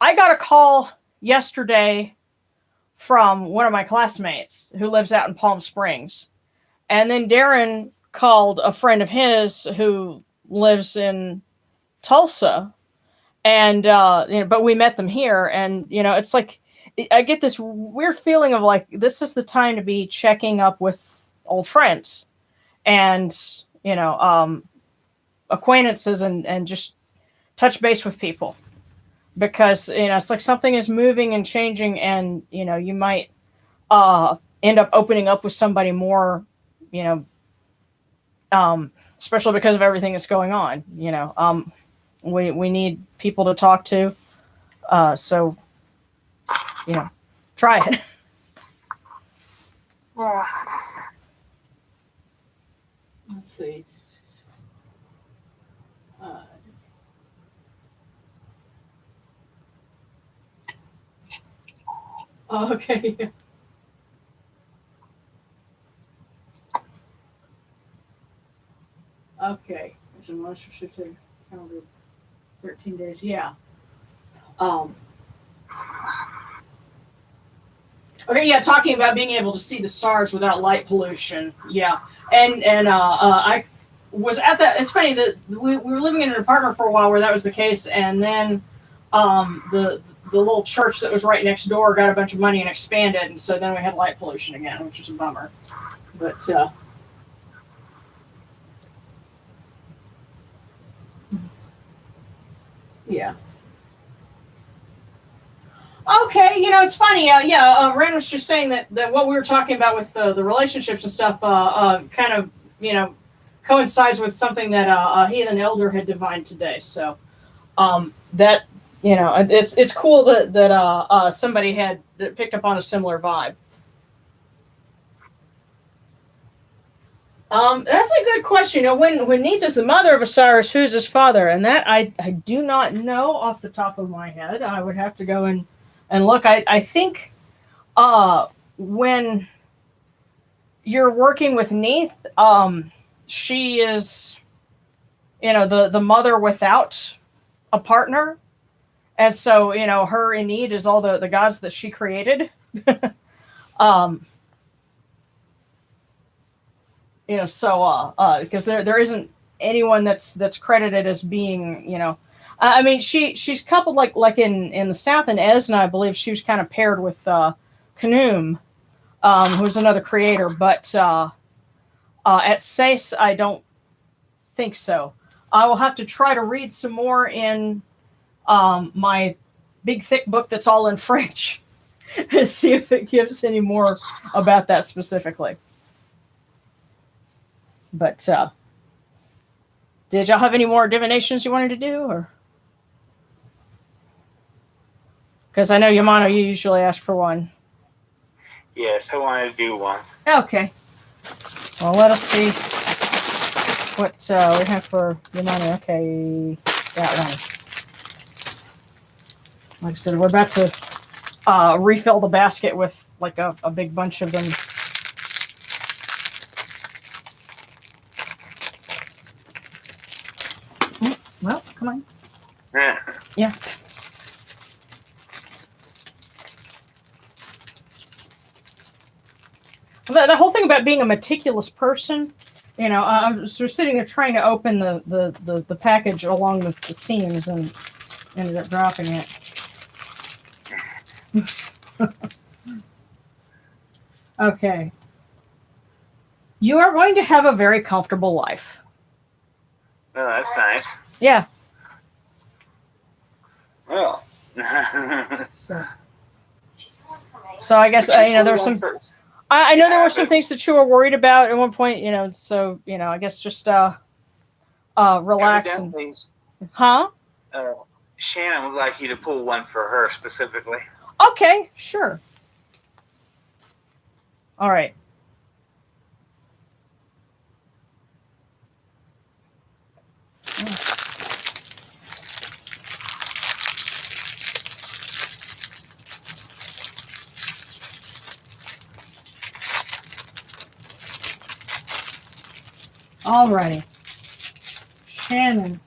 I got a call yesterday from one of my classmates who lives out in Palm Springs. And then Darren called a friend of his who lives in Tulsa. And, but we met them here. And, it's like, I get this weird feeling of like, this is the time to be checking up with old friends and, acquaintances and just touch base with people. Because, it's like something is moving and changing and, you might end up opening up with somebody more, especially because of everything that's going on. We need people to talk to. So, try it. Yeah. Let's see. Okay. Okay. There's a monster to calendar 13 days. Yeah. Okay, yeah, talking about being able to see the stars without light pollution. Yeah. And I was at that. It's funny that we were living in an apartment for a while where that was the case, and then the little church that was right next door got a bunch of money and expanded, and so then we had light pollution again, which was a bummer. But yeah. Okay, it's funny. Ren was just saying that what we were talking about with the relationships and stuff kind of, coincides with something that a heathen elder had divined today. So that, it's cool that somebody had picked up on a similar vibe. That's a good question. When Neith is the mother of Osiris, who's his father? And that I do not know off the top of my head. I would have to go and look. I think when you're working with Neith, she is, the mother without a partner. And so, her Enid is all the gods that she created. Because there isn't anyone that's credited as being, I mean, she's coupled like in the South in Esna, I believe she was kind of paired with Khnum, who's another creator, but at Sais, I don't think so. I will have to try to read some more in my big thick book that's all in French and see if it gives any more about that specifically. But did y'all have any more divinations you wanted to do, or? Because I know Yamano, you usually ask for one. Yes, I wanted to do one. Okay. Well, let us see what we have for Yamano. Okay, that one. Like I said, we're about to refill the basket with like a big bunch of them. Well, come on. Yeah. The whole thing about being a meticulous person, I was sitting there trying to open the package along with the seams and ended up dropping it. Okay. You are going to have a very comfortable life. Oh, that's nice. Yeah. Well. So I guess there was some. I know there were some things that you were worried about at one point. So I guess just relax and. Huh? Shannon would like you to pull one for her specifically. Okay, sure. All right. Alrighty. Shannon,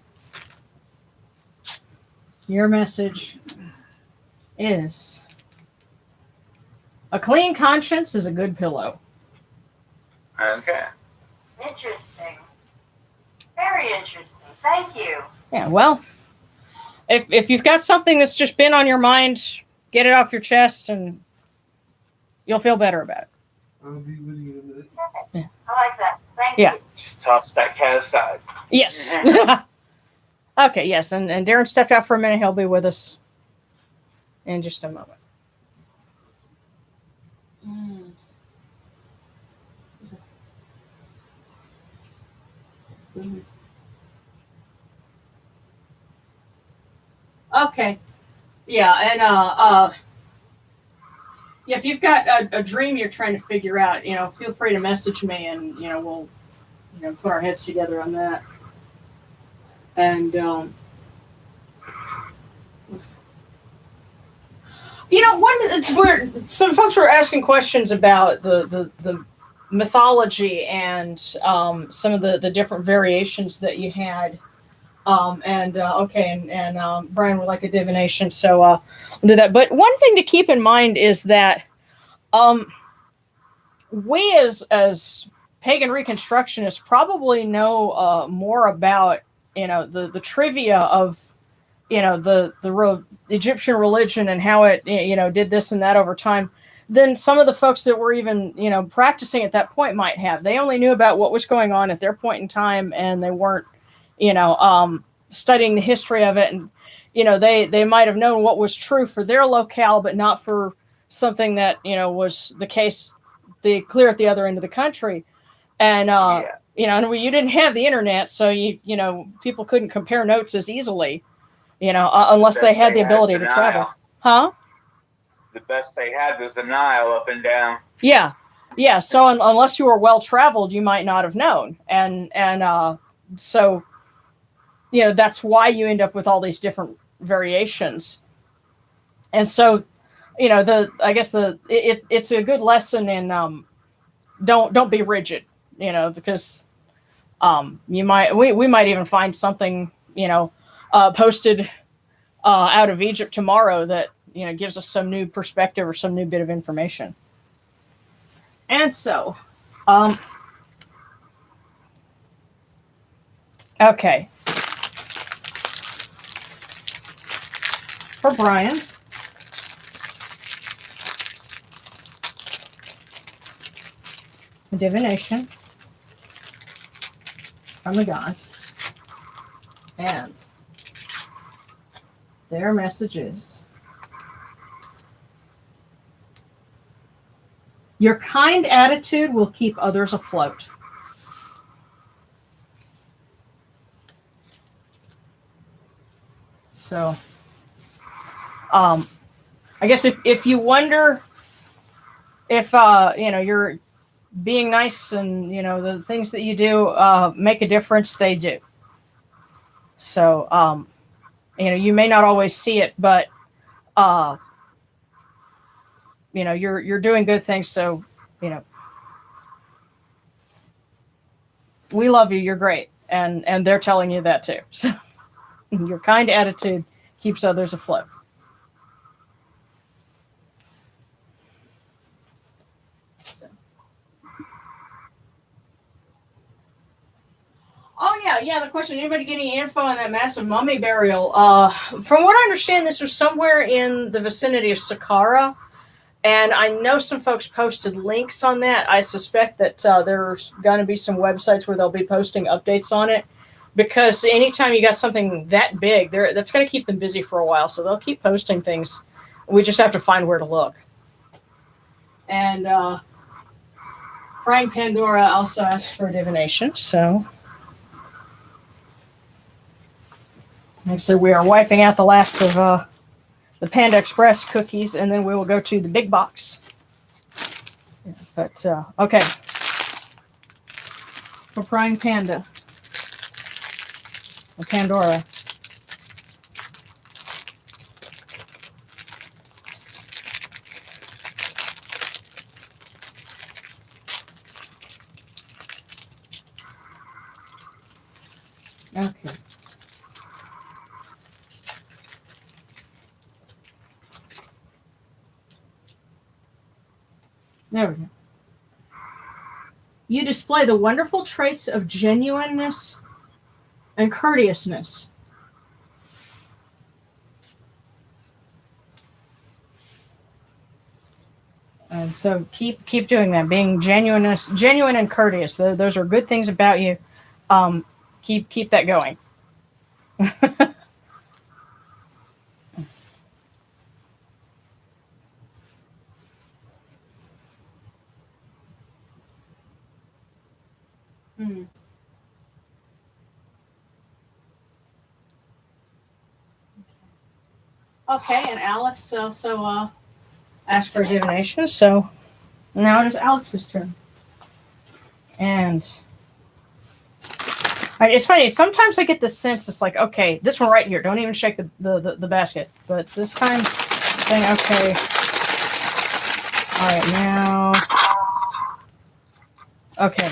your message is a clean conscience is a good pillow. Okay. Interesting. Very interesting. Thank you. Yeah, well, if you've got something that's just been on your mind, get it off your chest and you'll feel better about it. I'll be with you in a minute. Yeah. I like that. Thank you. Just toss that cat aside. Yes. Okay, yes. And Darren stepped out for a minute. He'll be with us in just a moment. Okay. Yeah, and if you've got a dream you're trying to figure out, feel free to message me, and we'll put our heads together on that. And some folks were asking questions about the mythology and some of the different variations that you had. Brian would like a divination, so we'll do that. But one thing to keep in mind is that we as pagan reconstructionists probably know more about the trivia of the Egyptian religion and how it did this and that over time than some of the folks that were even practicing at that point might have. They only knew about what was going on at their point in time, and they weren't studying the history of it. And they might have known what was true for their locale, but not for something that, was the case clear at the other end of the country. And, and you didn't have the internet, so people couldn't compare notes as easily, unless they had the ability to travel. Huh? The best they had was the Nile up and down. Yeah. Yeah. So unless you were well traveled, you might not have known. And so, that's why you end up with all these different variations. And so, it's a good lesson in, don't be rigid, because, we might even find something, posted, out of Egypt tomorrow that, gives us some new perspective or some new bit of information. And so, okay. For Brian, divination from the gods and their messages. Your kind attitude will keep others afloat. So, I guess if you wonder if, you're being nice and, the things that you do make a difference, they do. So, you may not always see it, but, you're doing good things. So, we love you. You're great. And they're telling you that too. So your kind attitude keeps others afloat. So. Oh yeah. The question, anybody get any info on that massive mummy burial? From what I understand, this was somewhere in the vicinity of Saqqara. And I know some folks posted links on that. I suspect that there's going to be some websites where they'll be posting updates on it. Because anytime you got something that big, that's going to keep them busy for a while. So they'll keep posting things. We just have to find where to look. And Brian Pandora also asked for divination. So, like I said, we are wiping out the last of the Panda Express cookies, and then we will go to the big box. Yeah, but, okay. For Prime Panda. Or Pandora. Okay. There we go. You display the wonderful traits of genuineness and courteousness. And so keep doing that, being genuine and courteous. Those are good things about you. Keep that going. Okay, and Alex also asked for divination, so now it is Alex's turn. And it's funny, sometimes I get this sense, it's like, okay, this one right here, don't even shake the basket. But this time, saying, okay, all right, now, okay.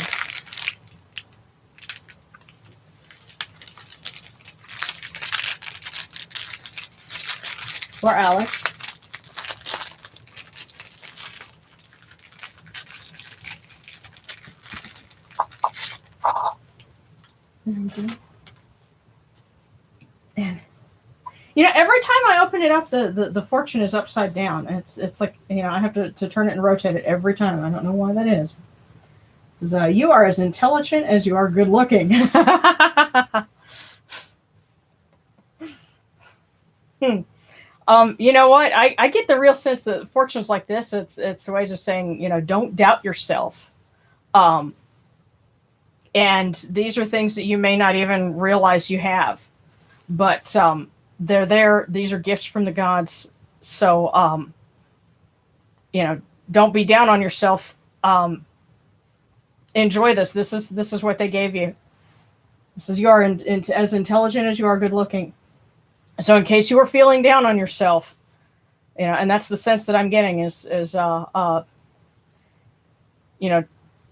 For Alex. Mm-hmm. And every time I open it up, the fortune is upside down. It's like, I have to turn it and rotate it every time. I don't know why that is. It says, you are as intelligent as you are good looking. You know what? I get the real sense that fortunes like this, it's ways of saying, don't doubt yourself. And these are things that you may not even realize you have, but they're there. These are gifts from the gods. So, don't be down on yourself. Enjoy this. This is what they gave you. This is, you are as intelligent as you are good looking. So in case you were feeling down on yourself, and that's the sense that I'm getting is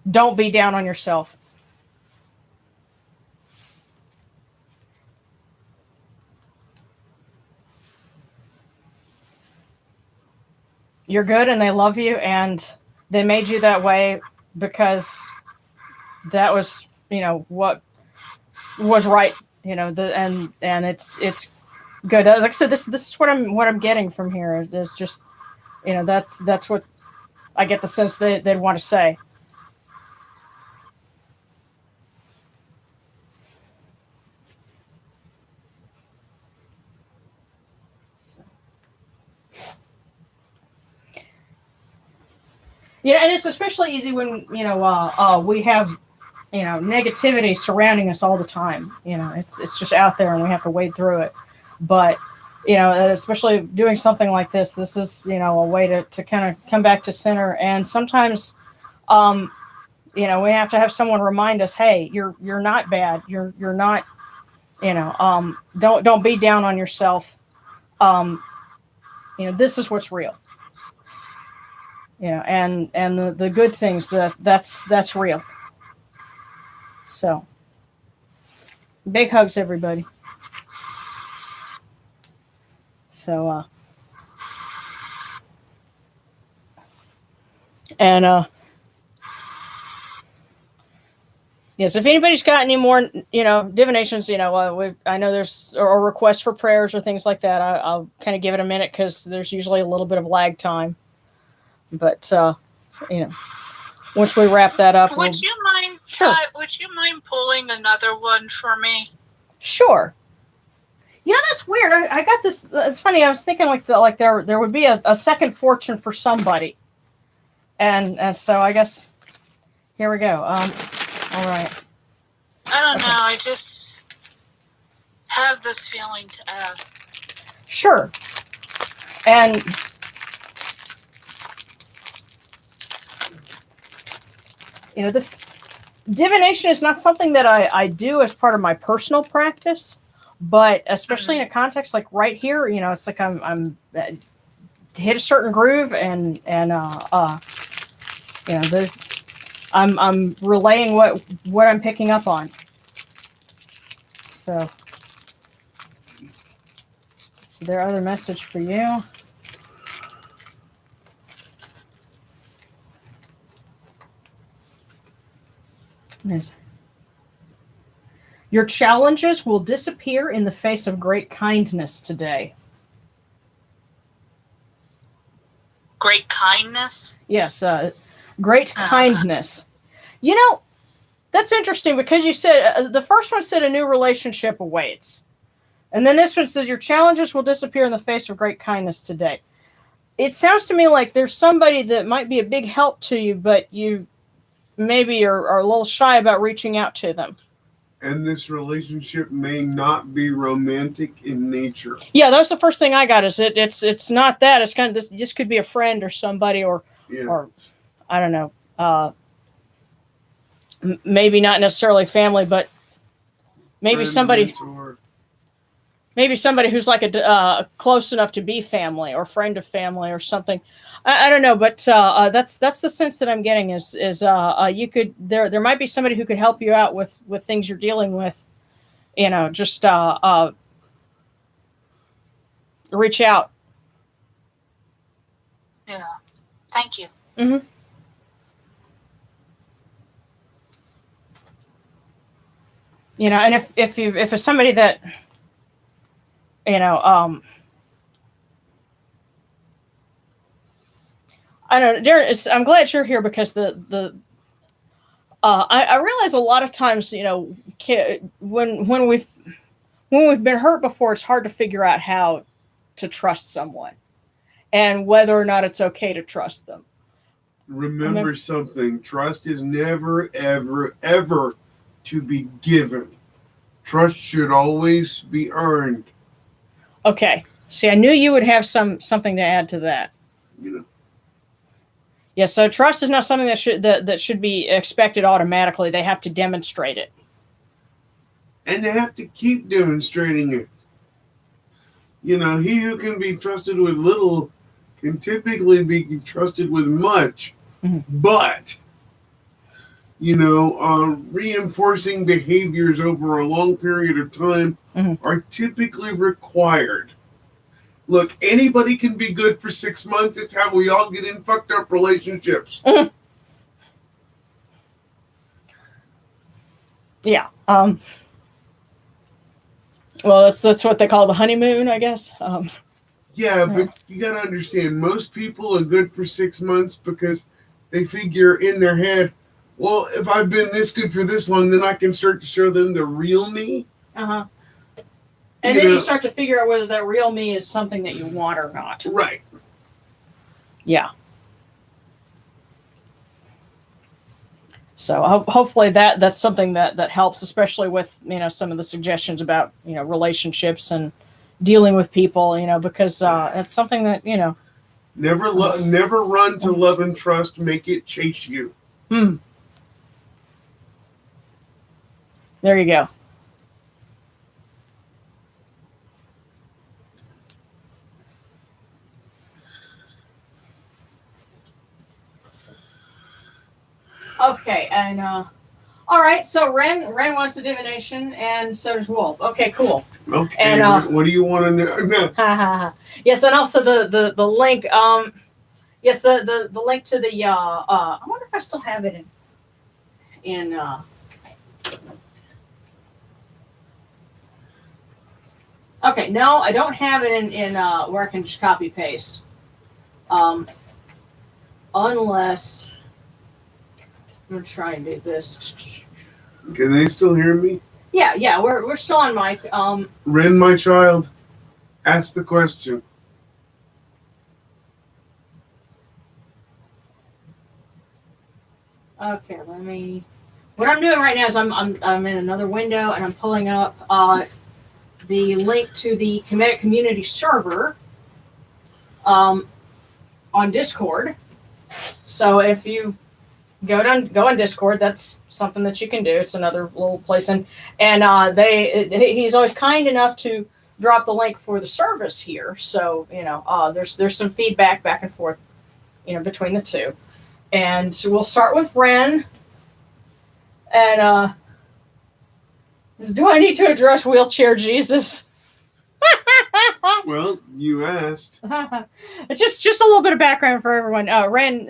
don't be down on yourself. You're good and they love you and they made you that way because that was, what was right, and it's good. Like I said, this is what I'm getting from here. Is just, that's what I get the sense they'd want to say. Yeah, and it's especially easy when we have negativity surrounding us all the time. It's just out there and we have to wade through it. But especially doing something like this is a way to kind of come back to center. And sometimes we have to have someone remind us, hey, you're not bad. You're not don't be down on yourself. This is what's real. And the good things that's real. So big hugs, everybody. So yes, if anybody's got any more divinations, I know there's or requests for prayers or things like that, I'll kind of give it a minute because there's usually a little bit of lag time. But once we wrap that up, would you mind? Sure. Would you mind pulling another one for me? Sure. That's weird. I got this. It's funny. I was thinking like there would be a second fortune for somebody, and so I guess here we go. All right. I don't know. I just have this feeling to ask. Sure. And this divination is not something that I do as part of my personal practice, but especially in a context like right here, it's like I'm hit a certain groove and I'm relaying what I'm picking up on. So their other message for you. Yes. Your challenges will disappear in the face of great kindness today. Great kindness? Yes, great kindness. That's interesting because you said the first one said a new relationship awaits. And then this one says your challenges will disappear in the face of great kindness today. It sounds to me like there's somebody that might be a big help to you, but you maybe are a little shy about reaching out to them. And this relationship may not be romantic in nature. Yeah, that was the first thing I got. Is it's not that. It's kind of this could be a friend or somebody or I don't know. Maybe not necessarily family, but maybe Friend, somebody. mentor. Maybe somebody who's like a close enough to be family or friend of family or something. I don't know, but that's the sense that I'm getting is you could there might be somebody who could help you out with things you're dealing with. Just reach out. Yeah. Thank you. Mm-hmm. And if it's somebody that I don't know, Darren, I'm glad you're here because I realize a lot of times, when we've been hurt before, it's hard to figure out how to trust someone and whether or not it's okay to trust them. Remember something. Trust is never, ever, ever to be given. Trust should always be earned. Okay. See, I knew you would have something to add to that. You know. Yeah, so trust is not something that should be expected automatically. They have to demonstrate it. And they have to keep demonstrating it. You know, he who can be trusted with little can typically be trusted with much. Mm-hmm. But, you know, reinforcing behaviors over a long period of time mm-hmm. are typically required. Look, anybody can be good for 6 months. It's how we all get in fucked up relationships. Mm-hmm. Yeah. Well, that's what they call the honeymoon, I guess. Yeah, but you got to understand, most people are good for 6 months because they figure in their head, well, if I've been this good for this long, then I can start to show them the real me. Uh-huh. And then you start to figure out whether that real me is something that you want or not. Right. Yeah. So hopefully that's something that helps, especially with, you know, some of the suggestions about, you know, relationships and dealing with people, you know, because it's something that, you know. Never run to love and trust. Make it chase you. There you go. Okay, and all right. So Ren wants a divination, and so does Wolf. Okay, cool. Okay. And what do you want to know? No. Yes, and also the link. Yes, the link to the. I wonder if I still have it in. Okay, no, I don't have it in where I can just copy paste. Unless. I'm gonna try and do this. Can they still hear me? Yeah, we're still on mic. Ren, my child, ask the question. Okay, let me. What I'm doing right now is I'm in another window and I'm pulling up the link to the Kemetic community server on Discord. So if you go on Discord, that's something that you can do. It's another little place, and he's always kind enough to drop the link for the service here. So you know, there's some feedback back and forth, you know, between the two, and so we'll start with Ren. And do I need to address wheelchair Jesus? Well, you asked. Just a little bit of background for everyone. Ren.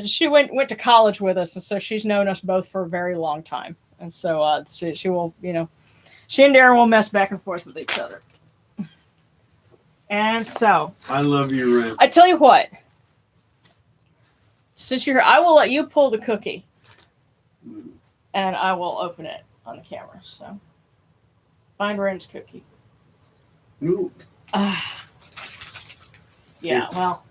She went to college with us, and so she's known us both for a very long time. And so she will, you know, she and Darren will mess back and forth with each other. And so I love you, Ren. I tell you what, since you're here, I will let you pull the cookie, and I will open it on the camera. So find Ren's cookie. Ooh. Yeah, well,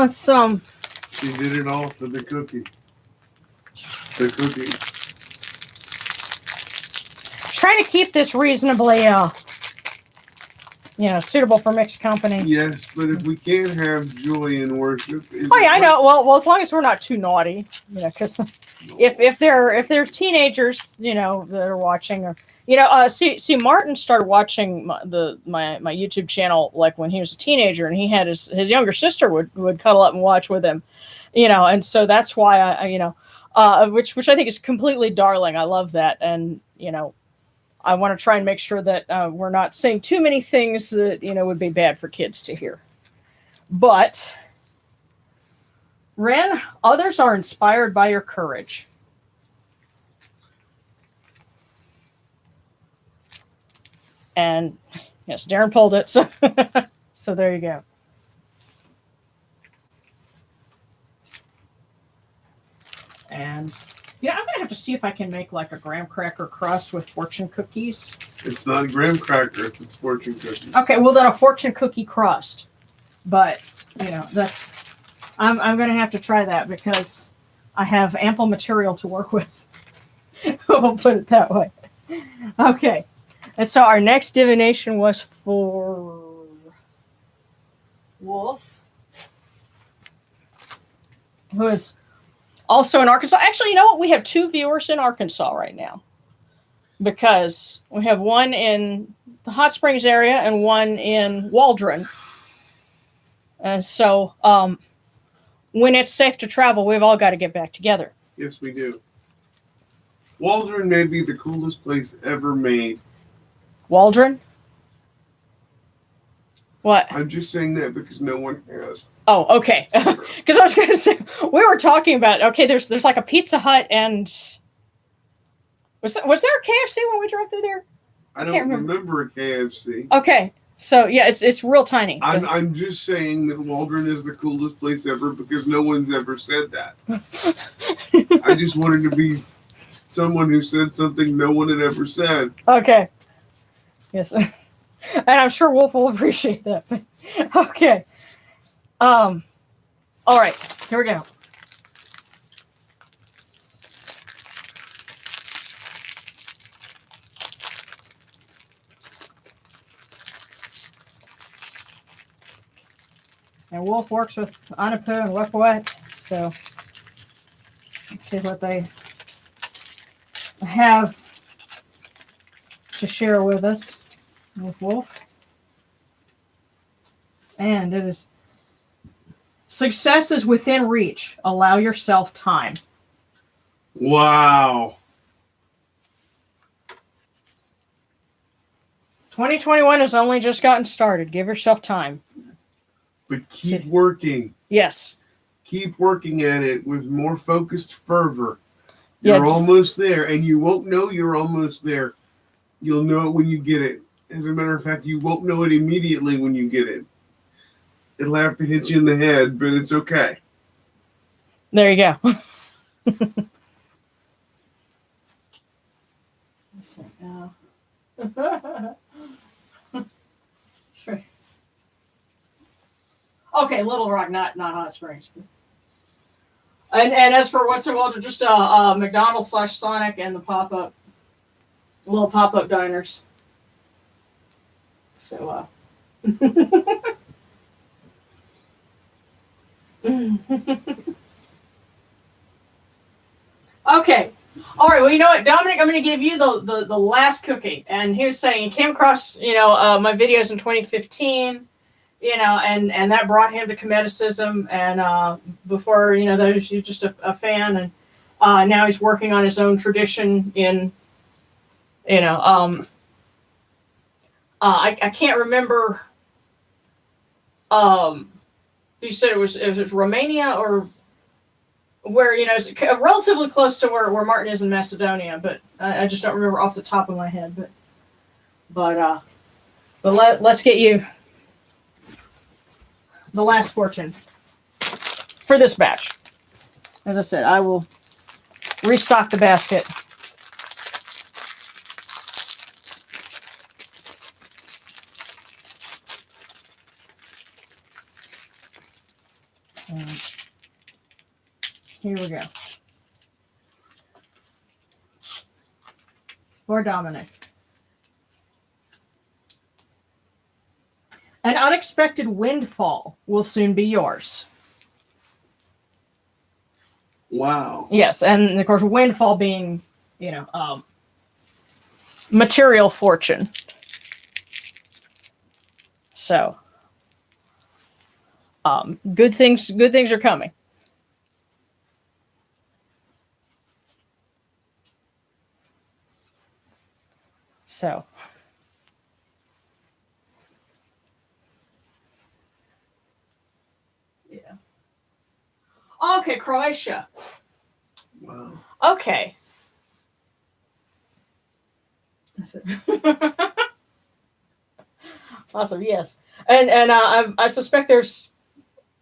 it's She did it all for the cookie. The cookie. Trying to keep this reasonably, suitable for mixed company. Yes, but if we can't have joy in worship, Oh yeah, I know. Well, as long as we're not too naughty, you know, because if they're teenagers, you know, that are watching, or you know, see, Martin started watching my YouTube channel like when he was a teenager, and he had his younger sister would cuddle up and watch with him, you know, and so that's why which I think is completely darling. I love that, and you know, I want to try and make sure that we're not saying too many things that, you know, would be bad for kids to hear. But Ren, others are inspired by your courage. And yes, Darren pulled it, so so there you go. And Yeah, I'm gonna have to see if I can make like a graham cracker crust with fortune cookies. It's not a graham cracker if it's fortune cookies. Okay, well then a fortune cookie crust. But that's I'm gonna have to try that because I have ample material to work with. We'll put it that way. Okay. And so our next divination was for Wolf, who is also in Arkansas. Actually, you know what? We have 2 viewers in Arkansas right now because we have one in the Hot Springs area and one in Waldron. And so when it's safe to travel, we've all got to get back together. Yes, we do. Waldron may be the coolest place ever made. Waldron? What? I'm just saying that because no one has. Oh, okay. Because I was going to say, we were talking about, okay, there's like a Pizza Hut and... Was there a KFC when we drove through there? I don't remember a KFC. Okay. So, yeah, it's real tiny. I'm just saying that Waldron is the coolest place ever because no one's ever said that. I just wanted to be someone who said something no one had ever said. Okay. Yes. And I'm sure Wolf will appreciate that. Okay. All right. Here we go. And Wolf works with Anapu and Wepawet, so let's see what they have to share with us with Wolf. And it is success is within reach. Allow yourself time. Wow. 2021 has only just gotten started. Give yourself time. But keep working. Yes. Keep working at it with more focused fervor. You're almost there, and you won't know you're almost there. You'll know it when you get it. As a matter of fact, you won't know it immediately when you get it. It'll have to hit you in the head, but it's okay. There you go. Sure. Okay, Little Rock, not Hot Springs. And as for Western Waldron, just McDonald's / Sonic and the little pop-up diners. So, okay. All right. Well, you know what, Dominic, I'm going to give you the last cookie. And he was saying he came across, my videos in 2015, and that brought him to Kemeticism. And before, that was just a fan. And now he's working on his own tradition in, I can't remember. You said it was Romania or where, it's relatively close to where Martin is in Macedonia, but I just don't remember off the top of my head. But let's get you the last fortune for this batch. As I said, I will restock the basket. Here we go. For Dominic. An unexpected windfall will soon be yours. Wow. Yes, and of course, windfall being, material fortune. So, good things are coming. So, yeah. Okay, Croatia. Wow. Okay. That's it. Awesome. Yes, and I suspect there's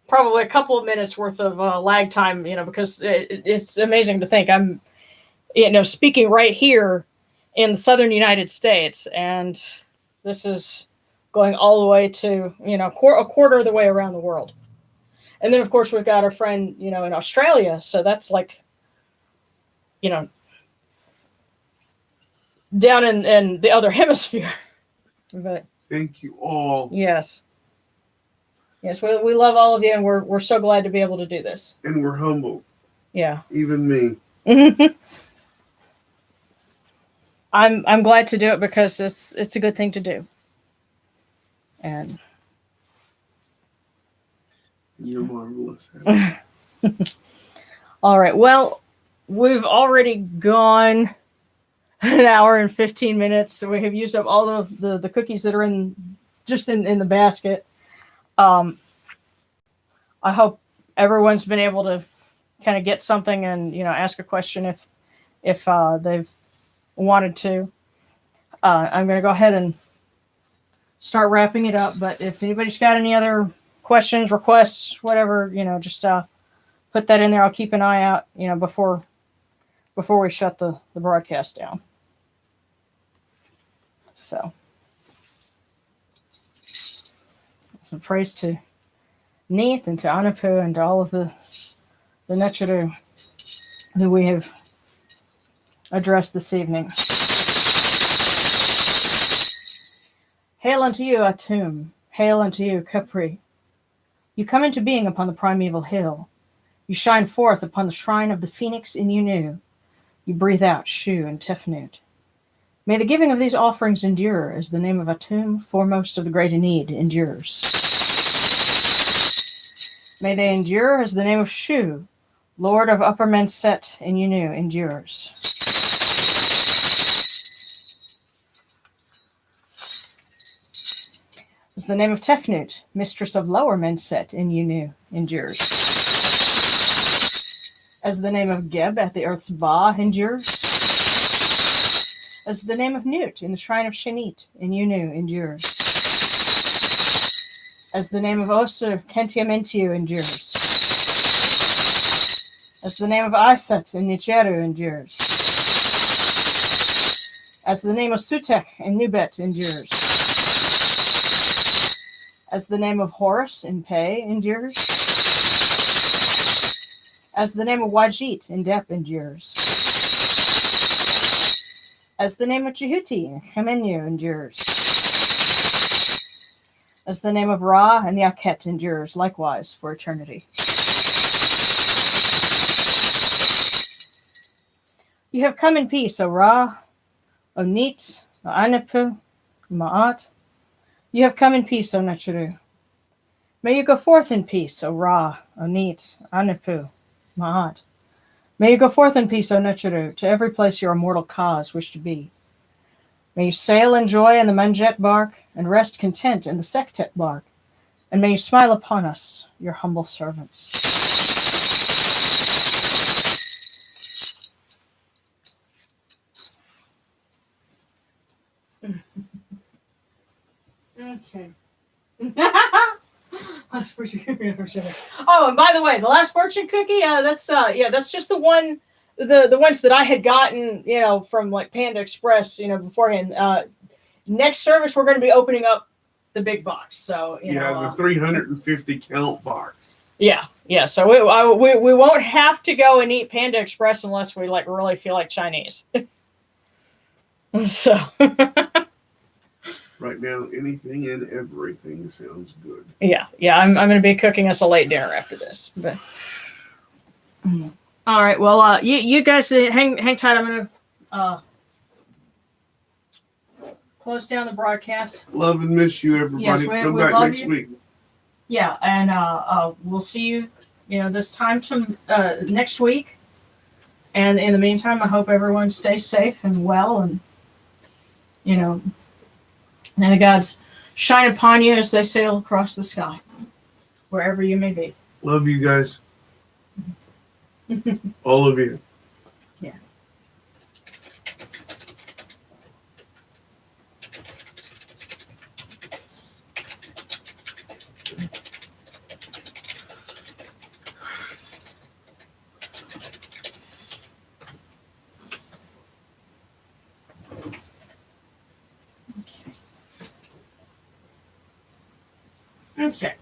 probably a couple of minutes worth of lag time. Because it's amazing to think I'm speaking right here in the southern United States, and this is going all the way to, a quarter of the way around the world. And then, of course, we've got our friend, in Australia. So that's like, down in the other hemisphere. But Thank you all. yes, we love all of you, and we're so glad to be able to do this. And we're humble. Yeah, Even me. I'm glad to do it because it's a good thing to do. And you're marvelous. All right. Well, we've already gone an hour and 15 minutes, so we have used up all the cookies that are in the basket. I hope everyone's been able to kind of get something and ask a question if they've wanted to. I'm going to go ahead and start wrapping it up. But if anybody's got any other questions, requests, whatever, just put that in there. I'll keep an eye out, before we shut the broadcast down. So praise to Neith and to Anapu and to all of the Necharu that we have addressed this evening. Hail unto you, Atum. Hail unto you, Capri. You come into being upon the primeval hill. You shine forth upon the shrine of the phoenix in Unu. You breathe out Shu and Tefnut. May the giving of these offerings endure as the name of Atum, foremost of the great Enid, endures. May they endure as the name of Shu, Lord of Upper Menset in Unu, endures. As the name of Tefnut, Mistress of Lower Menset in Unu, endures. As the name of Geb at the Earth's Ba endures. As the name of Nut in the Shrine of Shanit in Unu endures. As the name of Osir Kentiamentiu endures. As the name of Isat in Nicheru endures. As the name of Sutek in Nubet endures. As the name of Horus in Pe endures. As the name of Wajit in Dep endures. As the name of Jehuti in Chemenu endures. As the name of Ra and the Aket endures, likewise for eternity. You have come in peace, O Ra, O Neith, O Anapu, Ma'at. You have come in peace, O Necharu. May you go forth in peace, O Ra, O Neith, Anapu, Ma'at. May you go forth in peace, O Necharu, to every place your immortal cause wish to be. May you sail in joy in the Manjet bark, and rest content in the Sektet bark, and may you smile upon us, your humble servants. Okay. Last fortune cookie. Oh, and by the way, the last fortune cookie, that's just the one, the ones that I had gotten, from like Panda Express, beforehand. Next service, we're going to be opening up the big box. So the 350 count box. Yeah. So we won't have to go and eat Panda Express unless we really feel like Chinese. So. Right now, anything and everything sounds good. Yeah. I'm going to be cooking us a late dinner after this. But all right. Well, you guys hang tight. I'm going to close down the broadcast. Love and miss you, everybody. Yes, Come we back love next you. week. Yeah, and we'll see you, this time next week. And in the meantime, I hope everyone stays safe and well, and and the gods shine upon you as they sail across the sky, wherever you may be. Love you guys. All of you. Yeah. Okay.